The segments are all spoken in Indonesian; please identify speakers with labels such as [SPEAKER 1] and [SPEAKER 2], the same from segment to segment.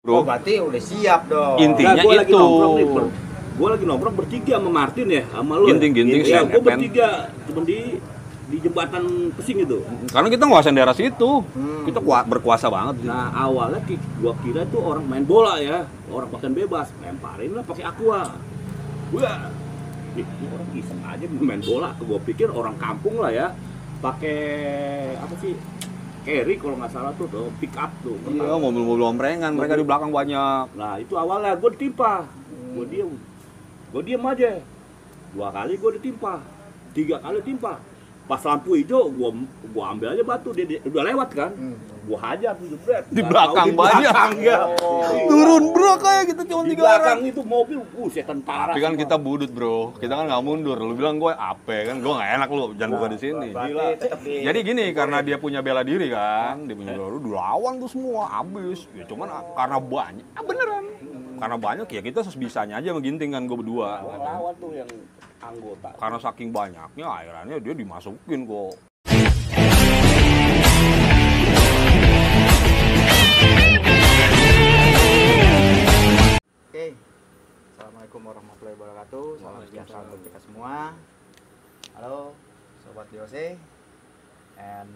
[SPEAKER 1] Bro.
[SPEAKER 2] Oh, berarti udah siap dong.
[SPEAKER 1] Intinya
[SPEAKER 3] Nah,
[SPEAKER 1] itu.
[SPEAKER 3] Gue lagi nongkrong bertiga sama Martin ya, sama lu.
[SPEAKER 1] Ginting-ginting
[SPEAKER 3] ya, gue
[SPEAKER 1] Epen.
[SPEAKER 3] bertiga cuma di jembatan Pesing itu.
[SPEAKER 1] Karena kita nguasain daerah situ. Kita berkuasa banget.
[SPEAKER 3] Nah, awalnya gua kira itu orang main bola ya, orang pakaian bebas, lemparin lah pakai aqua. Wah, ini orang iseng aja main bola. Gua pikir orang kampung lah ya, pakai apa sih? Carry kalau nggak salah tuh pick up tuh.
[SPEAKER 1] Iya, mobil-mobil omprengan, mereka di belakang banyak.
[SPEAKER 3] Nah, itu awalnya gue ditimpa. Gue diem aja. 2 kali gue ditimpa. 3 kali timpa. Pas lampu hijau, gua ambil aja batu, dia udah lewat kan. Gua hajar tuh jebret.
[SPEAKER 1] Di belakang banyak.
[SPEAKER 3] Ya.
[SPEAKER 1] Turun bro kayak gitu cuma
[SPEAKER 3] Di
[SPEAKER 1] 3
[SPEAKER 3] belakang
[SPEAKER 1] orang.
[SPEAKER 3] itu mobil, tentara.
[SPEAKER 1] Tapi kan
[SPEAKER 3] semua.
[SPEAKER 1] kita budut bro, kita kan nggak mundur. Lu bilang gue ape kan, gue nggak enak lu, jangan buka di sini.
[SPEAKER 3] Gila.
[SPEAKER 1] Jadi gini, karena dia punya bela diri kan, dia punya bela diri, dilawan tuh semua, habis. Ya cuman karena banyak, beneran. Karena banyak ya kita sebisanya aja mengginting kan gue berdua.
[SPEAKER 3] Lawan tuh yang anggota.
[SPEAKER 1] Karena saking banyaknya akhirnya dia dimasukin kok.
[SPEAKER 2] Oke. Assalamualaikum warahmatullahi wabarakatuh. Salam sejahtera untuk kita semua. Halo, sobat DOC and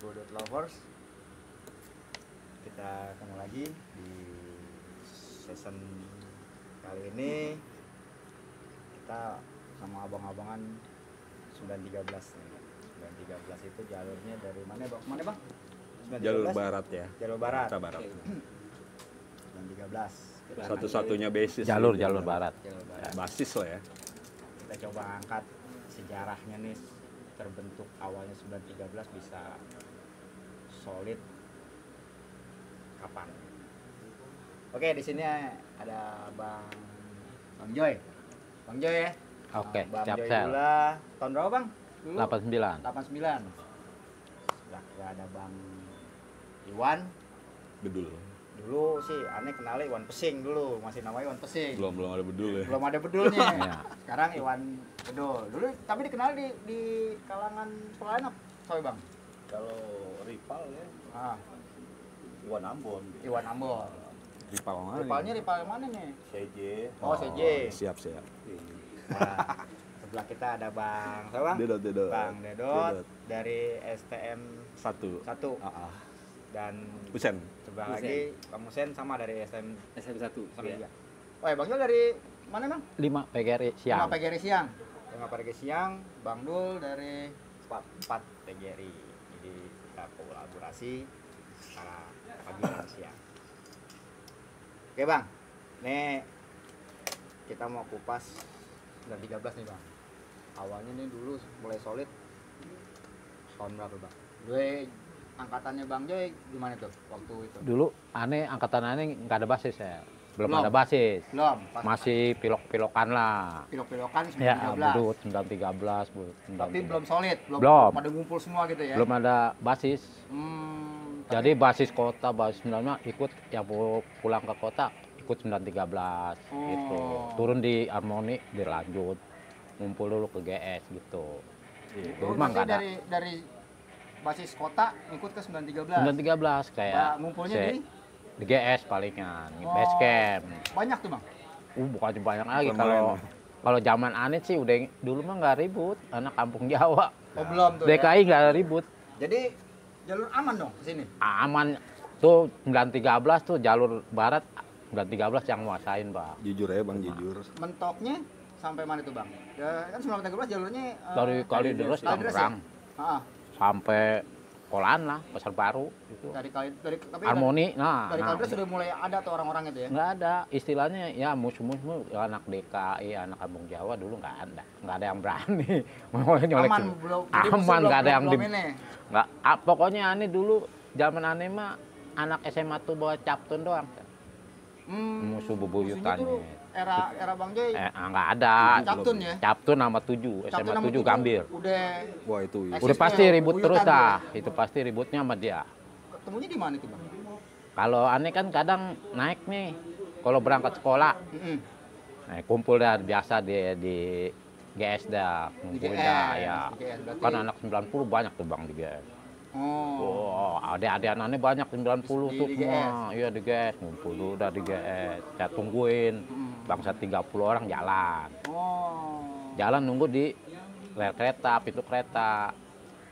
[SPEAKER 2] Budut Lovers. Kita ketemu lagi di season kali ini. Kita sama abang-abangan 913 nih. 913 itu jalurnya dari mana bang? Mana bang? 913?
[SPEAKER 1] Jalur barat ya.
[SPEAKER 2] Jalur barat.
[SPEAKER 1] Kita barat.
[SPEAKER 2] 913.
[SPEAKER 1] Satu-satunya basis.
[SPEAKER 4] jalur
[SPEAKER 1] ya.
[SPEAKER 4] barat.
[SPEAKER 2] Jalur barat.
[SPEAKER 1] Basis lah ya.
[SPEAKER 2] Kita coba angkat sejarahnya nih, terbentuk awalnya 913 bisa solid kapan. Oke, di sini ada Bang Joy. Bang Joy ya.
[SPEAKER 4] Oke,
[SPEAKER 2] Bang
[SPEAKER 4] siap
[SPEAKER 2] Joy
[SPEAKER 4] sel.
[SPEAKER 2] Gula. Tahun berapa Bang? Dulu
[SPEAKER 4] 89.
[SPEAKER 2] 89. Sebelah kiri ada Bang Iwan.
[SPEAKER 1] Bedul.
[SPEAKER 2] Dulu sih aneh kenalnya Iwan Pesing dulu, masih namanya Iwan Pesing.
[SPEAKER 1] Belum ada bedul ya.
[SPEAKER 2] Belum ada bedulnya.
[SPEAKER 4] Iya.
[SPEAKER 2] Sekarang Iwan Bedul. Dulu tapi dikenal di kalangan sekolah anak, sorry Bang.
[SPEAKER 3] Kalau rival ya,
[SPEAKER 2] Ah,
[SPEAKER 3] Iwan Ambon.
[SPEAKER 2] Iwan Ambon.
[SPEAKER 1] Rival mana?
[SPEAKER 2] Rivalnya rival yang mana nih?
[SPEAKER 3] CJ.
[SPEAKER 2] Oh, CJ.
[SPEAKER 1] Siap.
[SPEAKER 2] Nah, sebelah kita ada Bang, siapa Bang?
[SPEAKER 1] Dedot.
[SPEAKER 2] Bang Dedot dari STM 1
[SPEAKER 1] 1.
[SPEAKER 2] dan
[SPEAKER 1] Husen.
[SPEAKER 2] sebelah lagi Bang Musen sama dari SM
[SPEAKER 5] 1
[SPEAKER 2] sama
[SPEAKER 5] ya.
[SPEAKER 2] juga. Oh ya Bang Jol dari mana Bang?
[SPEAKER 4] 5 PGRI siang.
[SPEAKER 2] 5 PGRI siang. 5 PGRI siang, Bang Dul dari 4 PGRI. Jadi kita kolaborasi secara pagi dan siang. Oke Bang, nih kita mau kupas 913 nih Bang. Awalnya nih dulu mulai solid tahun berapa Bang? Dulu angkatannya Bang Joy gimana tuh waktu itu?
[SPEAKER 4] Dulu aneh angkatan aneh nggak ada basis ya. Belum
[SPEAKER 2] Belum.
[SPEAKER 4] ada basis.
[SPEAKER 2] Belum, pas
[SPEAKER 4] Masih pilok-pilokan lah.
[SPEAKER 2] pilok-pilokan 913.
[SPEAKER 4] Ya, budut 913, budut 913.
[SPEAKER 2] Tapi belum solid,
[SPEAKER 4] Belum.
[SPEAKER 2] pada ngumpul semua gitu ya.
[SPEAKER 4] Belum ada basis. Jadi basis kota, basis 9 ikut yang pulang ke kota ikut 913 gitu. Turun di Harmoni dilanjut. Ngumpul dulu ke GS gitu. Dulu mah nggak ada.
[SPEAKER 2] Dari basis kota ikut ke 913.
[SPEAKER 4] 913 kayak
[SPEAKER 2] Ngumpulnya
[SPEAKER 4] di GS palingan, di
[SPEAKER 2] Oh.
[SPEAKER 4] base camp.
[SPEAKER 2] banyak tuh Bang.
[SPEAKER 4] Bukan banyak lagi
[SPEAKER 1] Bukan
[SPEAKER 4] kalau zaman Anit sih udah dulu mah nggak ribut, anak kampung Jawa.
[SPEAKER 2] Oh belum tuh ya.
[SPEAKER 4] DKI nggak ribut,
[SPEAKER 2] Jadi jalur aman dong ke sini.
[SPEAKER 4] aman tuh 913 tuh jalur barat 913 yang nguasain Bang.
[SPEAKER 1] Jujur ya Bang, jujur.
[SPEAKER 2] Mentoknya sampai mana tuh Bang? Ya, kan 913 jalurnya
[SPEAKER 4] Dari Kalideres
[SPEAKER 2] Kalideres ya?
[SPEAKER 4] Tangerang
[SPEAKER 2] Heeh.
[SPEAKER 4] sampai Kolan lah, Pasar Baru itu.
[SPEAKER 2] Dari tapi
[SPEAKER 4] Harmoni,
[SPEAKER 2] dari Kalideres sudah mulai ada tuh orang-orang itu ya.
[SPEAKER 4] nggak ada istilahnya ya musuh-musuh ya, anak DKI, anak kampung Jawa dulu nggak ada yang berani mau nyolek.
[SPEAKER 2] Aman belum. jadi musuh
[SPEAKER 4] Aman, nggak ada yang
[SPEAKER 2] belum ini.
[SPEAKER 4] nggak pokoknya aneh dulu zaman aneh mah anak SMA tuh bawa captun doang musuh bebuyutannya
[SPEAKER 2] Era Bang Joy.
[SPEAKER 4] nggak ada
[SPEAKER 2] Captun ya?
[SPEAKER 4] captun nama 7 SMA 7 Gambir
[SPEAKER 2] Udah
[SPEAKER 1] Wah itu ya.
[SPEAKER 4] udah
[SPEAKER 2] Eksis
[SPEAKER 4] pasti
[SPEAKER 2] tuh,
[SPEAKER 4] ribut
[SPEAKER 2] buyutan
[SPEAKER 4] terus
[SPEAKER 2] tuh.
[SPEAKER 4] dah itu pasti ributnya sama dia.
[SPEAKER 2] ketemunya di mana tuh Bang?
[SPEAKER 4] Kalau aneh kan kadang naik nih kalau berangkat sekolah
[SPEAKER 2] Mm-mm.
[SPEAKER 4] nah, kumpul dah biasa di GS dah ngumpul
[SPEAKER 2] GS,
[SPEAKER 4] dah ya
[SPEAKER 2] di GS, berarti-
[SPEAKER 4] kan anak 90 banyak tuh Bang di GS Oh, adik-adik anaknya banyak 90 tuh
[SPEAKER 2] Di
[SPEAKER 4] semua. Iya di GS, ngumpul dulu udah di GS. Saya tungguin. Bangsa 30 orang jalan. Jalan nunggu di rel kereta, pintu kereta.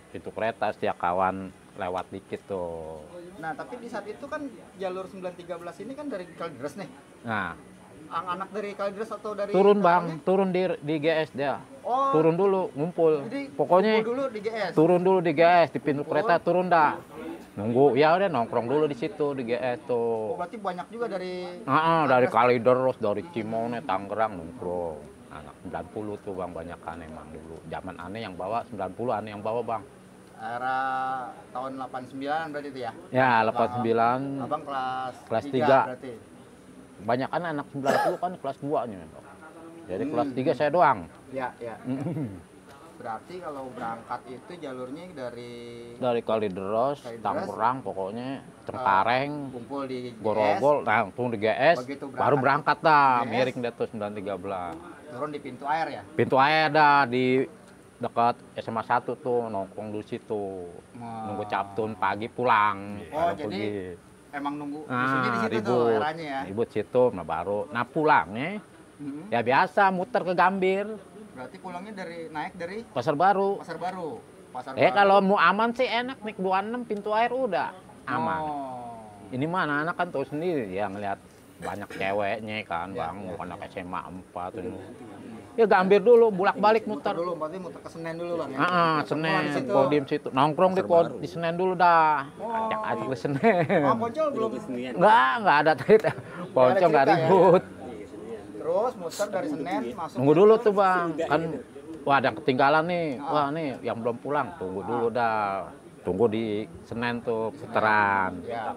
[SPEAKER 4] Pintu kereta setiap kawan lewat dikit tuh.
[SPEAKER 2] Nah, tapi di saat itu kan jalur 913 ini kan dari Kalideres nih.
[SPEAKER 4] Nah,
[SPEAKER 2] Anak dari Kalideres atau dari
[SPEAKER 4] turun
[SPEAKER 2] Karawangnya?
[SPEAKER 4] bang, turun di GS dia.
[SPEAKER 2] Oh,
[SPEAKER 4] Turun dulu, ngumpul.
[SPEAKER 2] jadi
[SPEAKER 4] Pokoknya
[SPEAKER 2] kumpul dulu di GS.
[SPEAKER 4] turun dulu di GS, di pintu kereta turun dah. Nunggu, ya udah nongkrong dulu di situ di GS
[SPEAKER 2] Oh,
[SPEAKER 4] tuh.
[SPEAKER 2] berarti banyak juga dari
[SPEAKER 4] Dari Kalideres, dari Cimone, Tangerang nongkrong. Anak 90 tuh bang, banyak kan emang dulu. Zaman aneh yang bawa, 90 aneh yang bawa bang.
[SPEAKER 2] era tahun 89 berarti itu ya?
[SPEAKER 4] Ya, 89,
[SPEAKER 2] Abang kelas
[SPEAKER 4] Kelas 3.
[SPEAKER 2] berarti.
[SPEAKER 4] banyak kan anak 90 kan kelas 2-nya. Jadi kelas 3 saya doang.
[SPEAKER 2] Ya, ya. Berarti kalau berangkat itu jalurnya dari
[SPEAKER 4] Dari Kalideres,
[SPEAKER 2] Kalideres,
[SPEAKER 4] Tangerang pokoknya, Cengkareng,
[SPEAKER 2] kumpul di GS,
[SPEAKER 4] Grogol, langsung di GS,
[SPEAKER 2] Begitu
[SPEAKER 4] baru berangkat
[SPEAKER 2] GS,
[SPEAKER 4] dah, miring deh tuh 913.
[SPEAKER 2] turun di pintu air ya?
[SPEAKER 4] Pintu air dah di dekat SMA 1 tuh, nongkrong di situ. Nunggu Captun pagi pulang.
[SPEAKER 2] Oh,
[SPEAKER 4] baru
[SPEAKER 2] jadi
[SPEAKER 4] pergi.
[SPEAKER 2] emang nunggu isunya di situ tuh
[SPEAKER 4] ribut.
[SPEAKER 2] eranya ya?
[SPEAKER 4] Ribut situ, nah baru. Nah pulangnya,
[SPEAKER 2] Mhm.
[SPEAKER 4] ya biasa muter ke Gambir,
[SPEAKER 2] Berarti pulangnya naik dari
[SPEAKER 4] Pasar Baru.
[SPEAKER 2] Pasar Baru. Pasar
[SPEAKER 4] Kalau mau aman sih enak, naik 26 pintu air udah aman.
[SPEAKER 2] Oh.
[SPEAKER 4] Ini mah anak-anak kan tahu sendiri ya ngelihat banyak ceweknya kan
[SPEAKER 2] Ya,
[SPEAKER 4] bang,
[SPEAKER 2] ya,
[SPEAKER 4] bukan anak SMA 4 ini. Ya Gambir dulu, bulak-balik
[SPEAKER 2] Muter
[SPEAKER 4] muter.
[SPEAKER 2] dulu, berarti muter ke Senen dulu bang ya?
[SPEAKER 4] Senen,
[SPEAKER 2] Di situ.
[SPEAKER 4] podium situ. Nongkrong di Senen dulu dah. Ajak-ajak ke Senen.
[SPEAKER 2] Oh, Poncol belum.
[SPEAKER 4] Enggak ada cerita. Poncong nggak
[SPEAKER 2] cerita ya?
[SPEAKER 4] ribut.
[SPEAKER 2] Terus muter dari Senen masuk.
[SPEAKER 4] Nunggu dulu tuh bang, kan wah ada yang ketinggalan nih. Wah nih yang belum pulang, tunggu dulu dah. Tunggu di Senen tuh putaran.
[SPEAKER 2] Ya,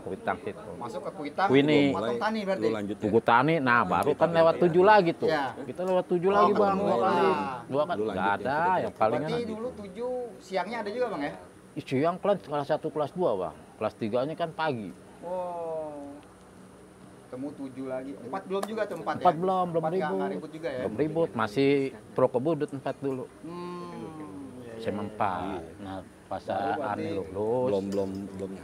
[SPEAKER 4] Kuitang situ.
[SPEAKER 2] masuk ke Kuitang.
[SPEAKER 4] Kuini.
[SPEAKER 2] Patung Tani berarti.
[SPEAKER 1] Lu lanjut ya.
[SPEAKER 4] Tugu Tani, nah baru kan lewat 7 lagi tuh.
[SPEAKER 2] Iya.
[SPEAKER 4] Kita lewat 7 lagi bang,
[SPEAKER 2] ketemu.
[SPEAKER 4] 2 kali.
[SPEAKER 2] Nah.
[SPEAKER 4] 2 kan
[SPEAKER 1] Lu
[SPEAKER 4] nggak
[SPEAKER 1] lanjut
[SPEAKER 4] ada,
[SPEAKER 1] ya.
[SPEAKER 4] yang palingan
[SPEAKER 2] Berarti
[SPEAKER 4] nanti.
[SPEAKER 2] dulu 7 siangnya ada juga bang ya?
[SPEAKER 4] Yang kelas 1, kelas 2 bang. Kelas 3-nya kan pagi.
[SPEAKER 2] Oh. Ketemu 7 lagi. 4 belum juga tuh 4 ya?
[SPEAKER 4] 4 belum
[SPEAKER 2] 4 nggak
[SPEAKER 4] ribut.
[SPEAKER 2] ribut juga ya?
[SPEAKER 4] Belum ribut, masih pro kebudut 4 dulu.
[SPEAKER 2] Iya,
[SPEAKER 4] SMA 4. Nah, pas aneh lulus.
[SPEAKER 1] belum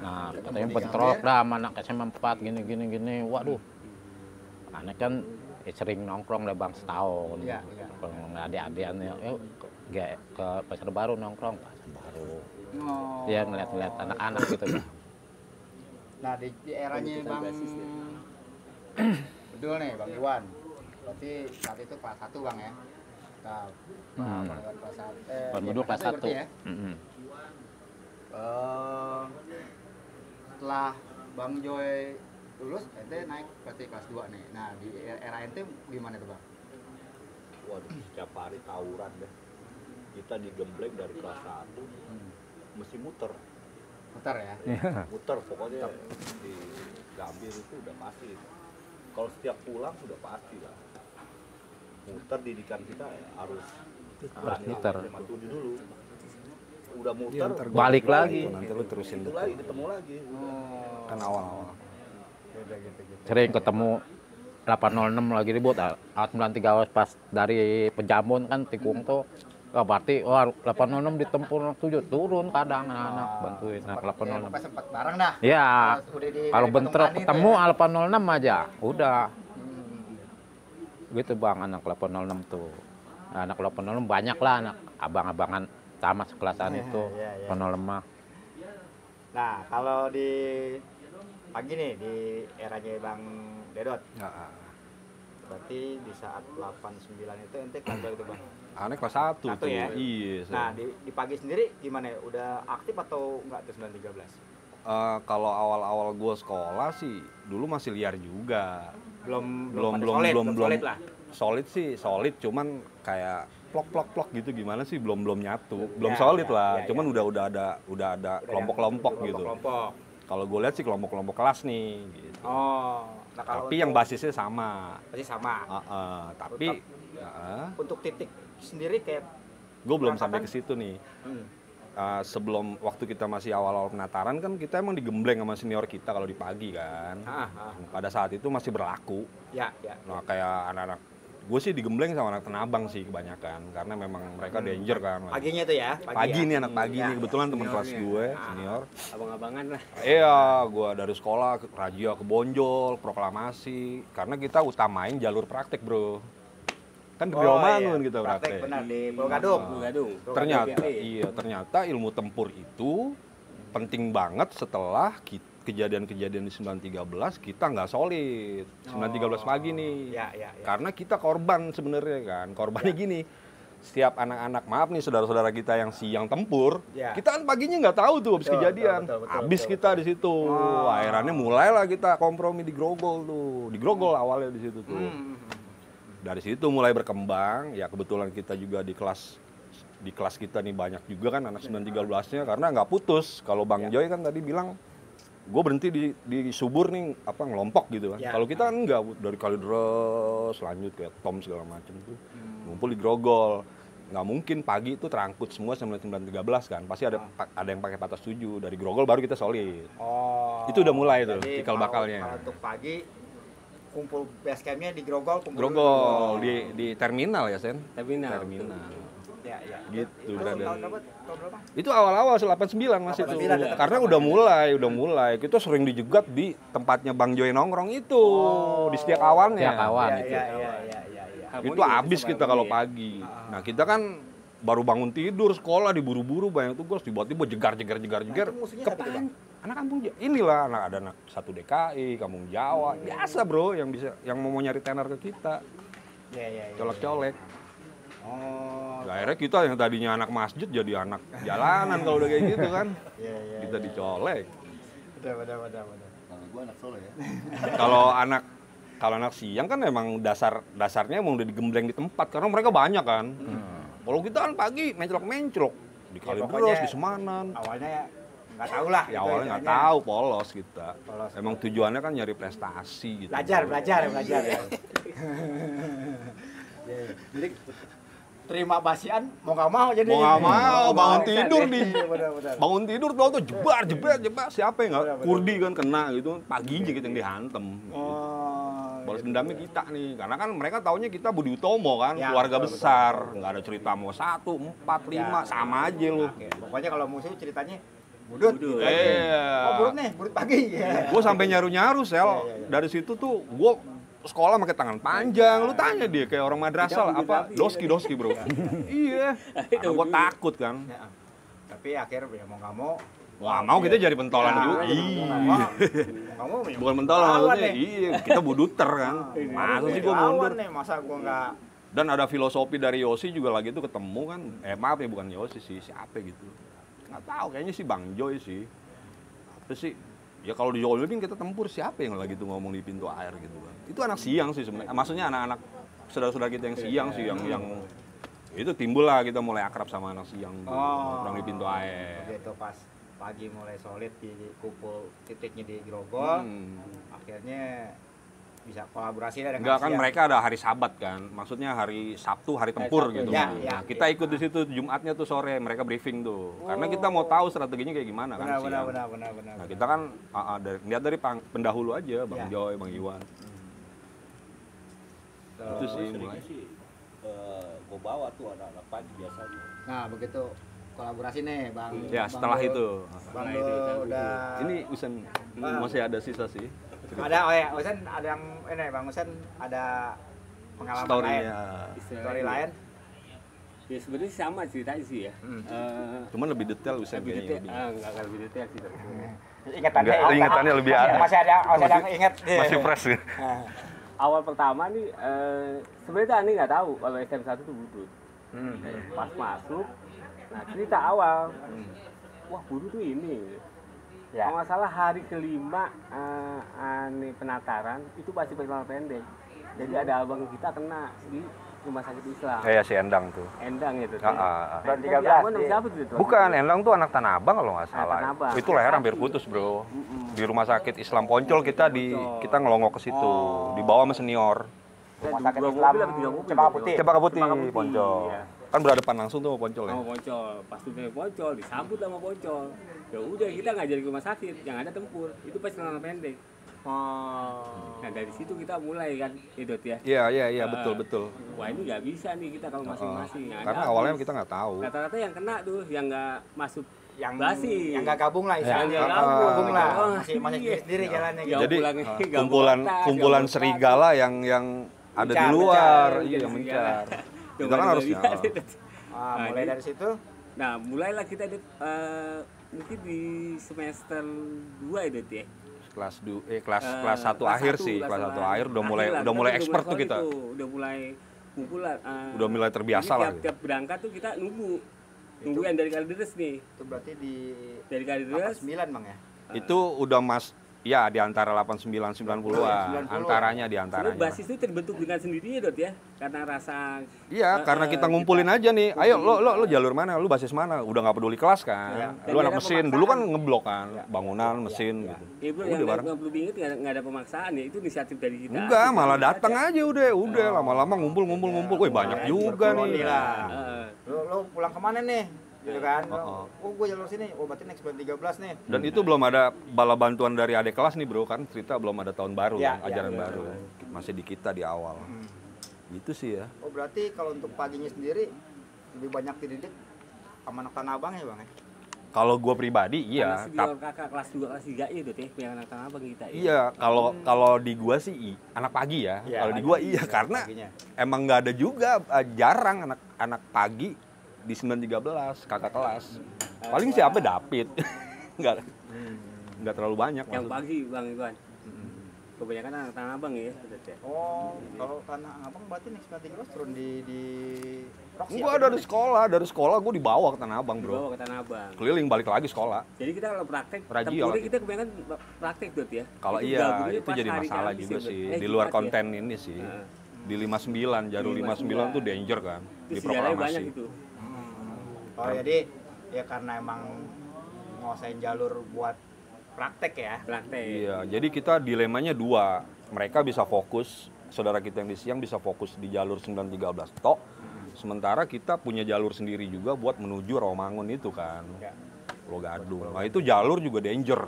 [SPEAKER 4] Nah, katanya bentrok dah sama anak SMA 4 gini. Waduh. Aneh kan sering nongkrong dah bang setahun.
[SPEAKER 2] Iya, iya.
[SPEAKER 4] Kalau adik-adikannya, yuk ke Pasar Baru nongkrong, Pasar Baru.
[SPEAKER 2] Oh.
[SPEAKER 4] Dia ngeliat-ngeliat anak-anak gitu bang.
[SPEAKER 2] Nah, di eranya Bang Bedul nih, Bang Iwan. Berarti saat itu kelas 1 Bang ya? Nah, Bang Iwan kelas 1.
[SPEAKER 4] Bang Bedul kelas 1.
[SPEAKER 2] berarti ya? Setelah Bang Joy lulus, ente naik berarti kelas 2 nih. Nah, di era ente gimana tuh Bang?
[SPEAKER 3] Waduh, setiap hari tawuran deh. Kita digembleng dari kelas 1, mesti muter.
[SPEAKER 2] Muter ya?
[SPEAKER 3] Muter pokoknya di Gambir itu udah pasti. Kalau setiap pulang udah pasti lah. Muter didikan kita ya, harus
[SPEAKER 4] muter.
[SPEAKER 3] SMA 7 dulu. Udah muter,
[SPEAKER 4] Balik lagi.
[SPEAKER 1] Nanti lu terusin
[SPEAKER 3] itu lagi, ketemu lagi.
[SPEAKER 1] kan awal-awal.
[SPEAKER 2] Gitu.
[SPEAKER 4] Sering ketemu 806 lagi ribut. Alat 93 pas dari Pejambon kan tikung tuh. Berarti 806 ditempur 7 turun kadang anak-anak bantuin. Nah, 806.
[SPEAKER 2] Pokoknya sempat bareng dah.
[SPEAKER 4] Ya,
[SPEAKER 2] Udah
[SPEAKER 4] kalau
[SPEAKER 2] dari
[SPEAKER 4] bentrok
[SPEAKER 2] Patung Tani
[SPEAKER 4] ketemu
[SPEAKER 2] tuh ya?
[SPEAKER 4] 806 aja, udah.
[SPEAKER 2] Hmm.
[SPEAKER 4] Gitu bang, anak 806 tuh. Nah, anak 806 banyak lah anak abang-abangan sama sekelasan itu.
[SPEAKER 2] Iya, iya.
[SPEAKER 4] 806 mah.
[SPEAKER 2] Nah, kalau di pagi nih di eranya Bang Dedot, berarti di saat 89 itu ente kelas berapa itu Bang?
[SPEAKER 1] Aneh kelas 1
[SPEAKER 2] Satu
[SPEAKER 1] tuh.
[SPEAKER 2] ya?
[SPEAKER 1] Iya.
[SPEAKER 2] Nah, di pagi sendiri gimana ya? Udah aktif atau enggak tuh 913?
[SPEAKER 1] Kalau awal-awal gue sekolah sih dulu masih liar juga.
[SPEAKER 2] Belum
[SPEAKER 1] Belum
[SPEAKER 2] solid lah.
[SPEAKER 1] solid sih, solid cuman kayak plok gitu gimana sih belum nyatu. Belum
[SPEAKER 2] Ya,
[SPEAKER 1] solid
[SPEAKER 2] ya,
[SPEAKER 1] lah.
[SPEAKER 2] ya,
[SPEAKER 1] Cuman
[SPEAKER 2] ya.
[SPEAKER 1] udah ada kelompok-kelompok gitu.
[SPEAKER 2] Kelompok.
[SPEAKER 1] Kalau gue lihat sih kelompok-kelompok kelas nih gitu.
[SPEAKER 2] Oh, nah kalau
[SPEAKER 1] Tapi yang basisnya sama.
[SPEAKER 2] pasti sama.
[SPEAKER 1] Tapi
[SPEAKER 2] Untuk titik sendiri kayak
[SPEAKER 1] gue belum
[SPEAKER 2] Perangkatan?
[SPEAKER 1] sampai ke situ nih. Sebelum waktu kita masih awal-awal penataran kan kita emang digembleng sama senior kita kalau di pagi kan. Pada saat itu masih berlaku.
[SPEAKER 2] ya.
[SPEAKER 1] Nah kayak anak-anak Gue sih digembleng sama anak Tanabang sih kebanyakan, karena memang mereka danger kan.
[SPEAKER 2] Paginya tuh ya?
[SPEAKER 1] Pagi
[SPEAKER 2] ya?
[SPEAKER 1] nih, anak pagi nih, kebetulan teman kelas gue,
[SPEAKER 2] Ah.
[SPEAKER 1] senior.
[SPEAKER 5] Abang-abangan lah.
[SPEAKER 1] Iya, gue dari sekolah razia ke Bonjol, proklamasi, karena kita utamain jalur praktek bro. Kan di Rawamangun kita praktek.
[SPEAKER 2] Benar di Pulau Gadung.
[SPEAKER 5] Pulau Gadung.
[SPEAKER 1] Ternyata ilmu tempur itu penting banget setelah kejadian-kejadian di 913 kita nggak solid. 913 pagi nih.
[SPEAKER 2] Ya.
[SPEAKER 1] Karena kita korban sebenarnya kan. Korbannya gini. Setiap anak-anak, maaf nih saudara-saudara kita yang siang tempur,
[SPEAKER 2] Ya.
[SPEAKER 1] kita kan paginya nggak tahu tuh habis kejadian. Habis kita di situ. Akhirnya mulailah kita kompromi di Grogol tuh. Di Grogol awalnya di situ tuh. Dari situ mulai berkembang. Ya kebetulan kita juga di kelas kita nih banyak juga kan anak 913-nya karena nggak putus. Kalau Bang Joy kan tadi bilang gue berhenti di subur nih ngelompok gitu kan.
[SPEAKER 2] Ya.
[SPEAKER 1] Kalau kita kan enggak dari Kalideres lanjut kayak Tom segala macem tuh. Ngumpul di Grogol. Nggak mungkin pagi itu terangkut semua 913 kan. Pasti ada yang pakai patah 7 dari Grogol baru kita solid.
[SPEAKER 2] Oh.
[SPEAKER 1] Itu udah mulai tuh
[SPEAKER 2] Jadi
[SPEAKER 1] cikal bakalnya.
[SPEAKER 2] Kalau untuk pagi kumpul base campnya di Grogol, kumpul
[SPEAKER 1] Grogol di terminal ya Sen.
[SPEAKER 5] Terminal.
[SPEAKER 2] Ya.
[SPEAKER 1] Gitu,
[SPEAKER 2] Tahun
[SPEAKER 1] brother.
[SPEAKER 2] berapa?
[SPEAKER 1] Itu awal-awal 89 masih tuh.
[SPEAKER 2] 89
[SPEAKER 1] Karena udah mulai. Kita sering dijegat di tempatnya Bang Joy nongkrong itu di Setiak Awannya.
[SPEAKER 4] Setiak Awan itu.
[SPEAKER 2] Ya.
[SPEAKER 1] Itu habis kita kalau pagi. Nah, kita kan baru bangun tidur, sekolah diburu-buru banyak tugas, tiba-tiba jegar.
[SPEAKER 2] Itu musuhnya siapa tuh, Bang?
[SPEAKER 1] Anak kampung inilah ada anak satu DKI, kampung Jawa. Biasa, Bro, yang mau nyari tenar ke kita.
[SPEAKER 2] Ya.
[SPEAKER 1] Colek-colek.
[SPEAKER 2] Oh.
[SPEAKER 1] Nah, akhirnya kita yang tadinya anak masjid jadi anak jalanan kalau udah kayak gitu kan.
[SPEAKER 2] Iya.
[SPEAKER 1] Kita dicolek.
[SPEAKER 2] Benar.
[SPEAKER 3] Kalau gue anak Solo ya.
[SPEAKER 1] Kalau anak siang kan emang dasarnya emang udah digembleng di tempat karena mereka banyak kan. Kalau kita kan pagi menclok di Kalideres,
[SPEAKER 2] pokoknya
[SPEAKER 1] di Semanan.
[SPEAKER 2] Awalnya nggak tahu lah.
[SPEAKER 1] Ya
[SPEAKER 2] gitu
[SPEAKER 1] awalnya nggak
[SPEAKER 2] istilahnya.
[SPEAKER 1] tahu polos kita.
[SPEAKER 2] Polos.
[SPEAKER 1] Emang tujuannya kan nyari prestasi gitu.
[SPEAKER 2] Belajar ya. Jadi terima basian mau nggak mau jadi.
[SPEAKER 1] Mau nggak mau bangun
[SPEAKER 2] Iya,
[SPEAKER 1] tidur di
[SPEAKER 2] Benar.
[SPEAKER 1] bangun tidur tuh jebar siapa yang nggak
[SPEAKER 2] Benar.
[SPEAKER 1] kurdi kan kena gitu paginya kita yang dihantem.
[SPEAKER 2] Oh.
[SPEAKER 1] Balas dendamnya kita nih, karena kan mereka taunya kita Budi Utomo kan,
[SPEAKER 2] Ya,
[SPEAKER 1] keluarga
[SPEAKER 2] betul,
[SPEAKER 1] besar, nggak ada cerita mau 1, 4, 5, sama aja lu.
[SPEAKER 2] Oke. Pokoknya kalau musuh ceritanya budut. Gitu.
[SPEAKER 1] Iya.
[SPEAKER 2] Oh budut nih, budut pagi. Ya.
[SPEAKER 1] Gue sampai nyaru-nyaru sel,
[SPEAKER 2] Iya.
[SPEAKER 1] dari situ tuh gue sekolah pakai tangan panjang, lu tanya dia kayak orang madrasah lah, apa doski bro. Iya, gue takut kan.
[SPEAKER 2] Ya. Tapi akhirnya ya mau nggak mau.
[SPEAKER 1] Wah mau kita jadi pentolan juga.
[SPEAKER 2] Mau nggak mau. Ya.
[SPEAKER 1] Bukan pentolan
[SPEAKER 2] Lawan
[SPEAKER 1] maksudnya,
[SPEAKER 2] nih.
[SPEAKER 1] iya kita buduter kan. Masa sih gue mundur?
[SPEAKER 2] Nih, masa gue nggak.
[SPEAKER 1] Dan ada filosofi dari Yosi juga lagi itu ketemu kan. Maaf ya bukan Yosi sih, siapa gitu. Nggak tahu kayaknya sih Bang Joy sih. Apa sih? Ya kalau di Jolibin kita tempur siapa yang lagi tuh ngomong di pintu air gitu kan. Itu anak siang sih sebenarnya. Maksudnya anak-anak saudara-saudara kita yang siang sih yang itu timbul lah kita mulai akrab sama anak siang orang di pintu air.
[SPEAKER 2] Begitu pas pagi mulai solid di kumpul titiknya di Grogol. Akhirnya bisa kolaborasi dengan
[SPEAKER 1] Enggak kan
[SPEAKER 2] siang.
[SPEAKER 1] mereka ada hari Sabat kan. Maksudnya hari Sabtu hari tempur
[SPEAKER 5] Sabtu,
[SPEAKER 1] gitu.
[SPEAKER 2] ya,
[SPEAKER 1] Nah,
[SPEAKER 2] ya.
[SPEAKER 1] kita ikut di situ Jumatnya tuh sore mereka briefing tuh. Karena kita mau tahu strateginya kayak gimana kan siang.
[SPEAKER 2] Benar.
[SPEAKER 1] Nah, kita kan lihat dari pendahulu aja, Bang
[SPEAKER 2] Ya.
[SPEAKER 1] Joy, Bang Iwan. Itu sih mulai.
[SPEAKER 3] Gue bawa tuh anak-anak pagi biasanya.
[SPEAKER 2] Nah, begitu kolaborasi nih, Bang.
[SPEAKER 1] Ya, setelah
[SPEAKER 2] Bang
[SPEAKER 1] itu.
[SPEAKER 2] Bang Dul udah
[SPEAKER 1] Ini Usen masih ada sisa sih.
[SPEAKER 2] ada Usen ada yang ini Bang Usen ada pengalaman lain.
[SPEAKER 1] Story-nya.
[SPEAKER 2] Story lain.
[SPEAKER 5] Ya sebenarnya sama ceritanya sih ya.
[SPEAKER 1] Cuman lebih detail Usen
[SPEAKER 5] Lebih
[SPEAKER 1] kayaknya.
[SPEAKER 5] detail, enggak lebih detail sih.
[SPEAKER 2] Ingatannya
[SPEAKER 1] Enggak, ingatannya lebih ada.
[SPEAKER 2] masih ada yang ingat.
[SPEAKER 1] Masih fresh ya.
[SPEAKER 5] Awal pertama nih, sebenarnya Ani nggak tahu kalau SM1 itu budut. Pas masuk, nah cerita awal, wah budut tuh ini.
[SPEAKER 2] Ya.
[SPEAKER 5] Kalau nggak salah hari kelima Ani penataran itu pasti perjalanan pendek. Jadi ada abang kita kena di rumah sakit Islam.
[SPEAKER 1] Kayak si Endang tuh.
[SPEAKER 5] Endang itu.
[SPEAKER 2] Tahun 13
[SPEAKER 5] Siapa tuh itu?
[SPEAKER 1] Bukan, Endang tuh anak Tanabang kalau nggak salah.
[SPEAKER 5] Tanabang.
[SPEAKER 1] Itu leher hampir putus, Bro. Di rumah sakit Islam Poncol kita ngelongok ke situ, dibawa sama senior.
[SPEAKER 2] Rumah sakit
[SPEAKER 5] Dua
[SPEAKER 2] Islam
[SPEAKER 5] mobil apa tiga mobil?
[SPEAKER 2] Cempaka Putih.
[SPEAKER 1] Cempaka Putih,
[SPEAKER 5] Cempaka Putih,
[SPEAKER 1] Poncol.
[SPEAKER 5] iya.
[SPEAKER 1] Kan berhadapan langsung tuh sama Poncol ya.
[SPEAKER 5] Sama Poncol, pas udah Poncol disambut sama Poncol. Ya udah kita nggak jadi ke rumah sakit, yang ada tempur. Itu pas celana pendek. Nah dari situ kita mulai kan, Dot ya.
[SPEAKER 1] Iya, betul.
[SPEAKER 5] Wah ini nggak bisa nih kita kalau masing-masing. Yang
[SPEAKER 1] Karena
[SPEAKER 5] ada
[SPEAKER 1] awalnya
[SPEAKER 5] habis.
[SPEAKER 1] kita nggak tahu.
[SPEAKER 5] Rata-rata yang kena tuh, yang nggak masuk
[SPEAKER 2] yang
[SPEAKER 5] basi.
[SPEAKER 2] yang nggak gabung lah istilahnya.
[SPEAKER 5] Yang nggak
[SPEAKER 2] Gabung lah.
[SPEAKER 5] Oh,
[SPEAKER 2] Masih
[SPEAKER 5] iya.
[SPEAKER 2] sendiri jalannya gitu.
[SPEAKER 5] Yang
[SPEAKER 1] Jadi
[SPEAKER 5] pulangnya nggak
[SPEAKER 1] kumpulan
[SPEAKER 5] botak,
[SPEAKER 1] serigala yang ada di
[SPEAKER 2] Mencar,
[SPEAKER 1] luar,
[SPEAKER 5] mencar,
[SPEAKER 1] iya
[SPEAKER 5] mencar.
[SPEAKER 1] mencar.
[SPEAKER 5] Coba
[SPEAKER 1] Kita kan harusnya.
[SPEAKER 2] Mulai
[SPEAKER 5] Nah,
[SPEAKER 2] dari situ
[SPEAKER 5] Nah, mulailah kita mungkin di semester 2 ya, Dot ya.
[SPEAKER 1] Kelas 1 akhir sih, kelas 1 akhir udah mulai expert tuh kita.
[SPEAKER 5] Udah mulai kumpulan.
[SPEAKER 1] Udah mulai terbiasa lah.
[SPEAKER 5] Tiap berangkat tuh kita nunggu yang dari Kalideres nih.
[SPEAKER 2] itu berarti di
[SPEAKER 5] Dari Kalideres
[SPEAKER 2] 9 Bang ya.
[SPEAKER 1] Itu udah ya di antara 89 90-an,
[SPEAKER 2] 90.
[SPEAKER 1] antaranya di
[SPEAKER 5] Sebenarnya
[SPEAKER 1] antaranya.
[SPEAKER 5] basis itu terbentuk dengan sendirinya, Dot ya. Karena rasa
[SPEAKER 1] Iya, karena kita ngumpulin aja nih. Ayo lo jalur mana? Lu basis mana? Udah nggak peduli kelas kan.
[SPEAKER 2] Iya.
[SPEAKER 1] Lu anak
[SPEAKER 5] Dan
[SPEAKER 1] mesin.
[SPEAKER 5] ada
[SPEAKER 1] Dulu kan ngeblok kan, bangunan, mesin
[SPEAKER 2] Iya.
[SPEAKER 1] gitu.
[SPEAKER 5] ya, bro,
[SPEAKER 1] Udah
[SPEAKER 5] yang
[SPEAKER 1] bareng.
[SPEAKER 5] nggak perlu diinget, nggak ada pemaksaan ya. Itu inisiatif dari kita.
[SPEAKER 1] Enggak,
[SPEAKER 5] Kita
[SPEAKER 1] malah
[SPEAKER 5] aja.
[SPEAKER 1] datang aja udah lama-lama ngumpul. Wih, banyak juga
[SPEAKER 2] berkoloni
[SPEAKER 1] nih.
[SPEAKER 2] lah.
[SPEAKER 5] Heeh.
[SPEAKER 2] Lo pulang kemana nih? Gitu kan.
[SPEAKER 1] Oh.
[SPEAKER 2] Gue jalur sini. Oh, berarti next bulan 13 nih.
[SPEAKER 1] Dan itu belum ada bala bantuan dari adik kelas nih bro, kan cerita belum ada tahun baru,
[SPEAKER 2] Ya,
[SPEAKER 1] kan, ajaran
[SPEAKER 2] ya.
[SPEAKER 1] baru. Masih di kita di awal. Gitu sih ya.
[SPEAKER 2] Oh, berarti kalau untuk paginya sendiri lebih banyak dididik sama anak Tanah Abang ya, Bang ya?
[SPEAKER 1] Kalau gue pribadi
[SPEAKER 5] Karena
[SPEAKER 1] iya.
[SPEAKER 5] senior kakak kelas 2 kelas 3 ya, Dot ya. Yang anak Tanah Abang kita ya.
[SPEAKER 1] Iya, kalau di gua sih anak pagi ya.
[SPEAKER 2] Iya,
[SPEAKER 1] Kalau di gua iya
[SPEAKER 2] pagi,
[SPEAKER 1] karena
[SPEAKER 2] paginya.
[SPEAKER 1] emang nggak ada juga jarang anak pagi di 913 kakak kelas. Paling siapa David. Nggak terlalu banyak
[SPEAKER 5] Yang
[SPEAKER 1] maksudnya.
[SPEAKER 5] pagi Bang Iwan. Kebanyakan anak Tanah Abang ya, Dot ya.
[SPEAKER 2] Oh, kalau Tanah Abang berarti next bulan 13 turun di Roxy.
[SPEAKER 1] Gua dari sekolah gua dibawa ke Tanah Abang,
[SPEAKER 5] Dibawa
[SPEAKER 1] Bro.
[SPEAKER 5] ke Tanah Abang.
[SPEAKER 1] Keliling balik lagi sekolah.
[SPEAKER 5] Jadi kita kalau praktek,
[SPEAKER 1] Rajia
[SPEAKER 5] tempurnya
[SPEAKER 1] lagi.
[SPEAKER 5] kita kebanyakan praktek, Dot ya.
[SPEAKER 1] Kalau
[SPEAKER 5] Itu
[SPEAKER 1] iya,
[SPEAKER 5] gabungnya
[SPEAKER 1] itu
[SPEAKER 5] pas
[SPEAKER 1] jadi
[SPEAKER 5] hari
[SPEAKER 1] masalah
[SPEAKER 5] Kamis
[SPEAKER 1] juga
[SPEAKER 5] ya, Dot.
[SPEAKER 1] sih.
[SPEAKER 5] Eh,
[SPEAKER 1] Di luar
[SPEAKER 5] Jumat ya.
[SPEAKER 1] konten ini sih.
[SPEAKER 5] Heeh.
[SPEAKER 1] Di 59, Jarum 59 tuh danger kan. Di
[SPEAKER 5] Itu sejarahnya banyak
[SPEAKER 1] proklamasi.
[SPEAKER 5] itu.
[SPEAKER 2] Oh, jadi ya karena emang nguasain jalur buat praktek ya.
[SPEAKER 5] Praktek.
[SPEAKER 1] Iya, jadi kita dilemanya dua. Mereka bisa fokus, saudara kita yang di siang bisa fokus di jalur 913 tok. Sementara kita punya jalur sendiri juga buat menuju Rawamangun itu kan.
[SPEAKER 2] Ya.
[SPEAKER 1] Pulau Gadung. Nah itu jalur juga danger.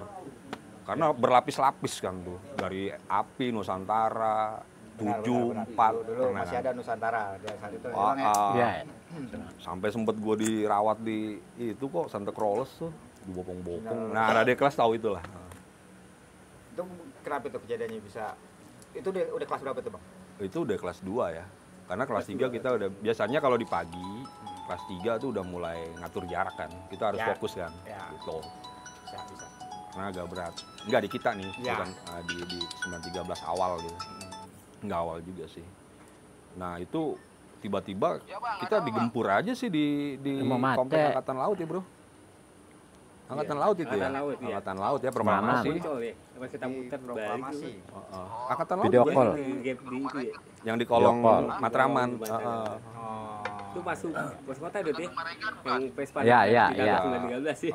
[SPEAKER 1] Karena berlapis-lapis kan tuh. Dari api, Nusantara, 7, 4.
[SPEAKER 2] Dulu masih ada Nusantara di saat itu ya,
[SPEAKER 1] Wah,
[SPEAKER 2] Bang ya.
[SPEAKER 4] Iya.
[SPEAKER 1] sampai sempet gue dirawat di itu kok Santa Crolles tuh. Dibopong-bopong. Nah ada kelas tahu itulah.
[SPEAKER 2] Itu kenapa itu kejadiannya bisa? Itu udah kelas berapa tuh, Bang?
[SPEAKER 1] Itu udah kelas 2 ya. Karena kelas 3 kita udah biasanya kalau di pagi kelas 3 tuh udah mulai ngatur jarak kan. Kita harus
[SPEAKER 2] Ya.
[SPEAKER 1] fokus kan.
[SPEAKER 2] Ya.
[SPEAKER 1] Gitu.
[SPEAKER 2] Bisa.
[SPEAKER 1] Karena agak berat. Enggak di kita nih,
[SPEAKER 2] Ya.
[SPEAKER 1] bukan di 913 awal gitu. Enggak awal juga sih. Nah, itu tiba-tiba kita digempur aja sih di
[SPEAKER 4] Mau mate.
[SPEAKER 1] komplek Angkatan Laut ya, Bro. Angkatan Laut itu
[SPEAKER 5] Angkatan
[SPEAKER 1] ya.
[SPEAKER 5] Laut, iya.
[SPEAKER 1] Angkatan Laut ya,
[SPEAKER 4] Semanan.
[SPEAKER 1] proklamasi.
[SPEAKER 5] Muncul ya. Pas kita
[SPEAKER 2] Di
[SPEAKER 5] putar balik
[SPEAKER 2] proklamasi.
[SPEAKER 5] gitu.
[SPEAKER 1] Angkatan Laut
[SPEAKER 4] Video
[SPEAKER 1] juga
[SPEAKER 4] call.
[SPEAKER 5] Di gap di itu ya.
[SPEAKER 1] yang di kolong
[SPEAKER 4] Video call.
[SPEAKER 1] Matraman.
[SPEAKER 5] Di Matraman.
[SPEAKER 2] Oh.
[SPEAKER 5] Itu masuk pos kota Dot ya. Yang Vespa
[SPEAKER 4] Iya, iya,
[SPEAKER 5] di
[SPEAKER 4] iya.
[SPEAKER 5] 913 sih.